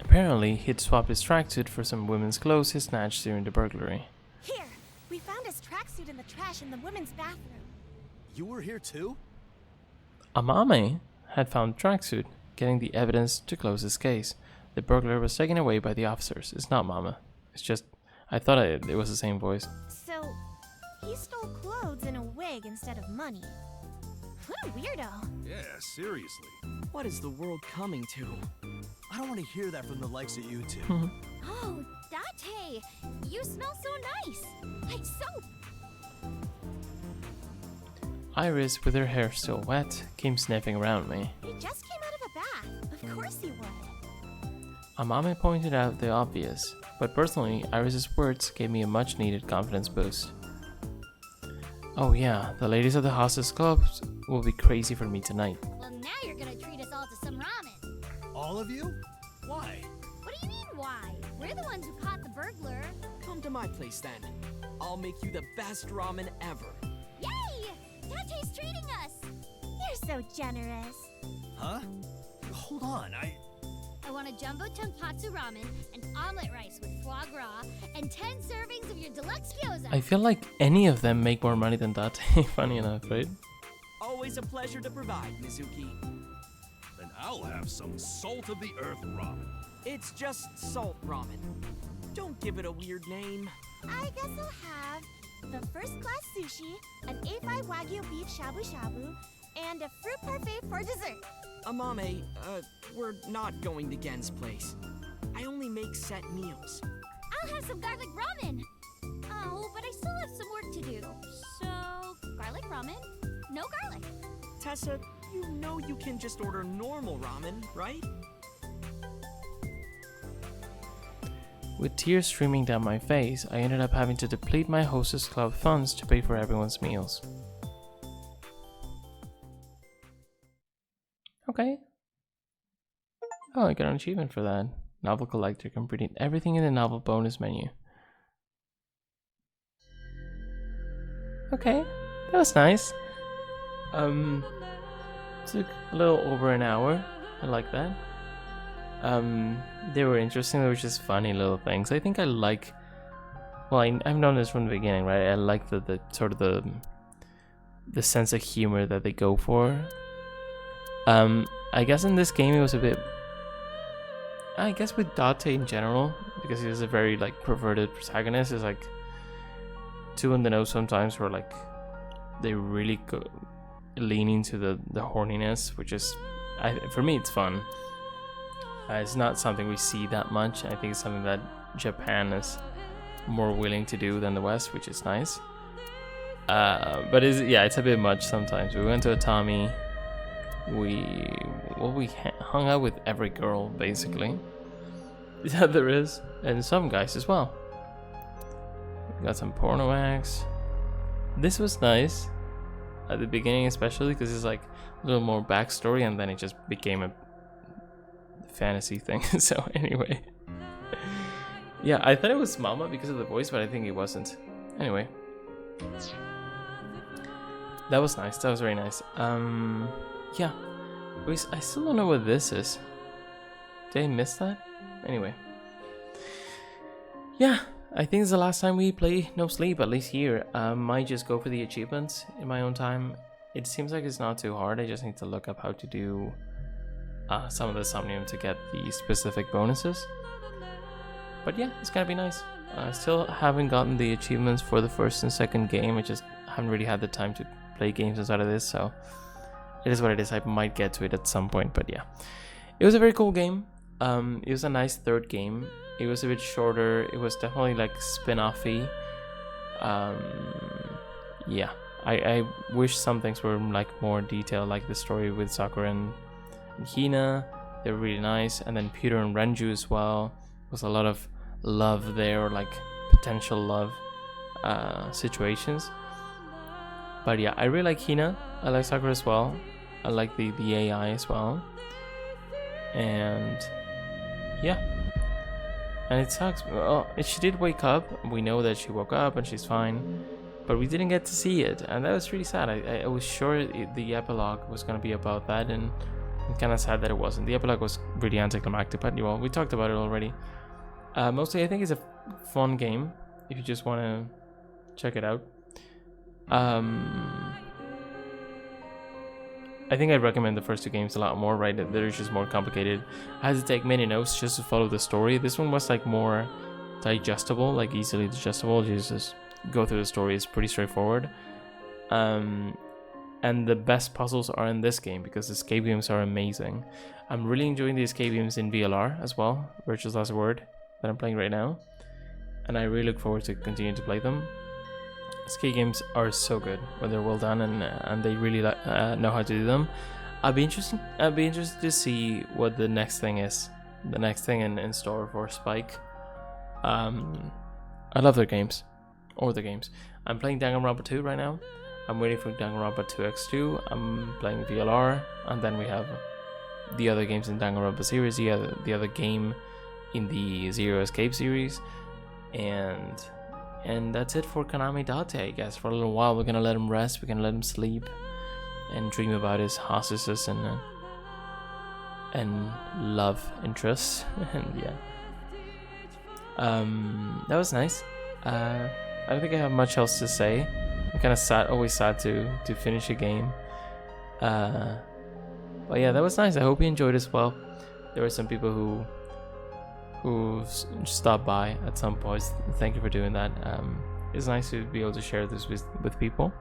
Apparently, he'd swapped his tracksuit for some women's clothes he snatched during the burglary. Here, we found his tracksuit in the trash in the women's bathroom. You were here too? Amame had found tracksuit, getting the evidence to close his case. The burglar was taken away by the officers. It's not Mama. It's just, I thought it was the same voice. So, he stole clothes and a wig instead of money. What a weirdo. Yeah, seriously. What is the world coming to? I don't want to hear that from the likes of you two. Oh, Date, you smell so nice. Like soap. Iris, with her hair still wet, came sniffing around me. He just came out of a bath. Of course he would. Amame pointed out the obvious, but personally, Iris's words gave me a much-needed confidence boost. Oh yeah, the ladies of the hostess clubs will be crazy for me tonight. Well, now you're gonna treat us all to some ramen. All of you? Why? What do you mean, why? We're the ones who caught the burglar. Come to my place then. I'll make you the best ramen ever. Yay! Date's treating us. You're so generous. Huh? Hold on, I want a jumbo tonkatsu ramen, an omelet rice with foie gras, and 10 servings of your deluxe gyoza. I feel like any of them make more money than Date, funny enough, right? Always a pleasure to provide, Mizuki. Then I'll have some salt of the earth ramen. It's just salt ramen. Don't give it a weird name. I guess I'll have the first class sushi, an A5 Wagyu beef shabu shabu, and a fruit parfait for dessert. Amame, we're not going to Gen's place. I only make set meals. I'll have some garlic ramen. Oh, but I still have some work to do. So, garlic ramen, no garlic. Tessa, you know you can just order normal ramen, right? With tears streaming down my face, I ended up having to deplete my hostess club funds to pay for everyone's meals. Okay. Oh, I got an achievement for that. Novel collector completing everything in the novel bonus menu. Okay, that was nice. Took a little over an hour. I like that. They were interesting. They were just funny little things. I think I like. Well, I've known this from the beginning, right? I like the sort of the sense of humor that they go for. I guess in this game it was a bit. I guess with Date in general, because he is a very like perverted protagonist, is like too on the nose sometimes, where like they really go lean into the horniness, which is, for me, it's fun. It's not something we see that much. I think it's something that Japan is more willing to do than the West, which is nice. But it's a bit much sometimes. We went to a Tommy. We hung out with every girl basically that there is, and some guys as well. We got some porno acts. This was nice at the beginning, especially because it's like a little more backstory, and then it just became a fantasy thing. So anyway, Yeah, I thought it was Mama because of the voice, but I think it wasn't. Anyway. That was nice. That was very nice. Yeah. I still don't know what this is. Did I miss that? Anyway. Yeah, I think it's the last time we play No Sleep, at least here. Might just go for the achievements in my own time. It seems like it's not too hard. I just need to look up how to do some of the Somnium to get the specific bonuses. But yeah, it's gonna be nice. I still haven't gotten the achievements for the first and second game. I just haven't really had the time to play games inside of this, so it is what it is. I might get to it at some point, but yeah. It was a very cool game. It was a nice third game. It was a bit shorter. It was definitely like spin-offy. Yeah. I wish some things were like more detailed, like the story with Sakura and Hina. They were really nice. And then Peter and Renju as well. There was a lot of love there, or like potential love situations. But yeah, I really like Hina. I like Sakura as well. I like the AI as well. And yeah. And it sucks. Well, she did wake up. We know that she woke up and she's fine. But we didn't get to see it. And that was really sad. I was sure the epilogue was going to be about that. And I'm kind of sad that it wasn't. The epilogue was really anticlimactic. But well, we talked about it already. Mostly, I think it's a fun game. If you just want to check it out. I think I'd recommend the first two games a lot more, right? They're just more complicated. I had to take many notes just to follow the story. This one was like more digestible, like easily digestible. You just go through the story. It's pretty straightforward. And the best puzzles are in this game because the escape games are amazing. I'm really enjoying the escape games in VLR as well, Virtual's Last Word, that I'm playing right now. And I really look forward to continuing to play them. Escape games are so good when they're well done, and they really know how to do them. I'd be interested to see what the next thing is, the next thing in store for Spike. I love their games, or the games. I'm playing Danganronpa 2 right now. I'm waiting for Danganronpa 2x2. I'm playing VLR, and then we have the other games in Danganronpa series, the other game in the Zero Escape series, and that's it for Kaname Date, I guess. For a little while, we're gonna let him rest, we're gonna let him sleep, and dream about his hostesses and love interests. And yeah, that was nice. I don't think I have much else to say. I'm kind of sad, always sad to finish a game. But yeah, that was nice. I hope you enjoyed as well. There were some people who stopped by at some point. Thank you for doing that. It's nice to be able to share this with people.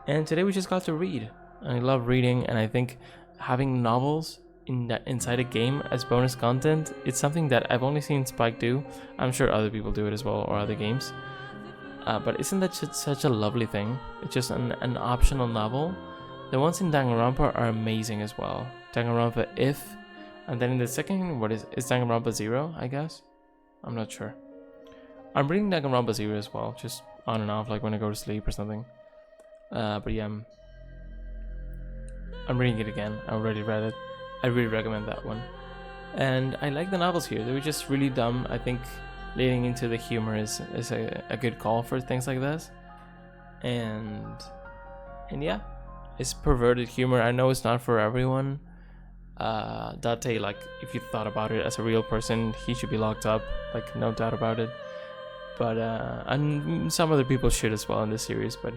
And today we just got to read. I love reading, and I think having novels inside a game as bonus content, it's something that I've only seen Spike do. I'm sure other people do it as well, or other games. But isn't that such a lovely thing? It's just an optional novel. The ones in Danganronpa are amazing as well. Danganronpa If, and then in the second, what is Danganronpa 0, I guess? I'm not sure. I'm reading Danganronpa 0 as well, just on and off, like when I go to sleep or something. But yeah, I'm reading it again. I already read it. I really recommend that one. And I like the novels here. They were just really dumb. I think leading into the humor is a good call for things like this. And yeah, it's perverted humor. I know it's not for everyone. Date, like, if you thought about it as a real person, he should be locked up, like, no doubt about it. But and some other people should as well in this series, but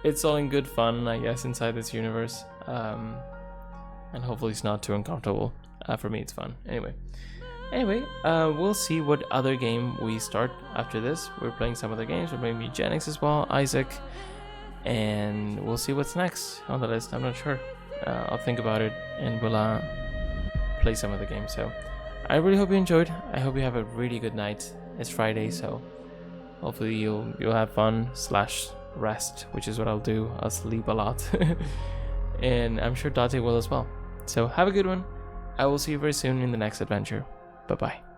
it's all in good fun, I guess, inside this universe. And hopefully it's not too uncomfortable. For me, it's fun. Anyway, we'll see what other game we start after this. We're playing some other games. We're playing Eugenics as well, Isaac, and we'll see what's next on the list. I'm not sure. I'll think about it, and we'll play some of the games. So I really hope you enjoyed. I hope you have a really good night. It's Friday, so hopefully you'll have fun / rest, which is what I'll do. I'll sleep a lot. And I'm sure Date will as well. So have a good one. I will see you very soon in the next adventure. Bye bye.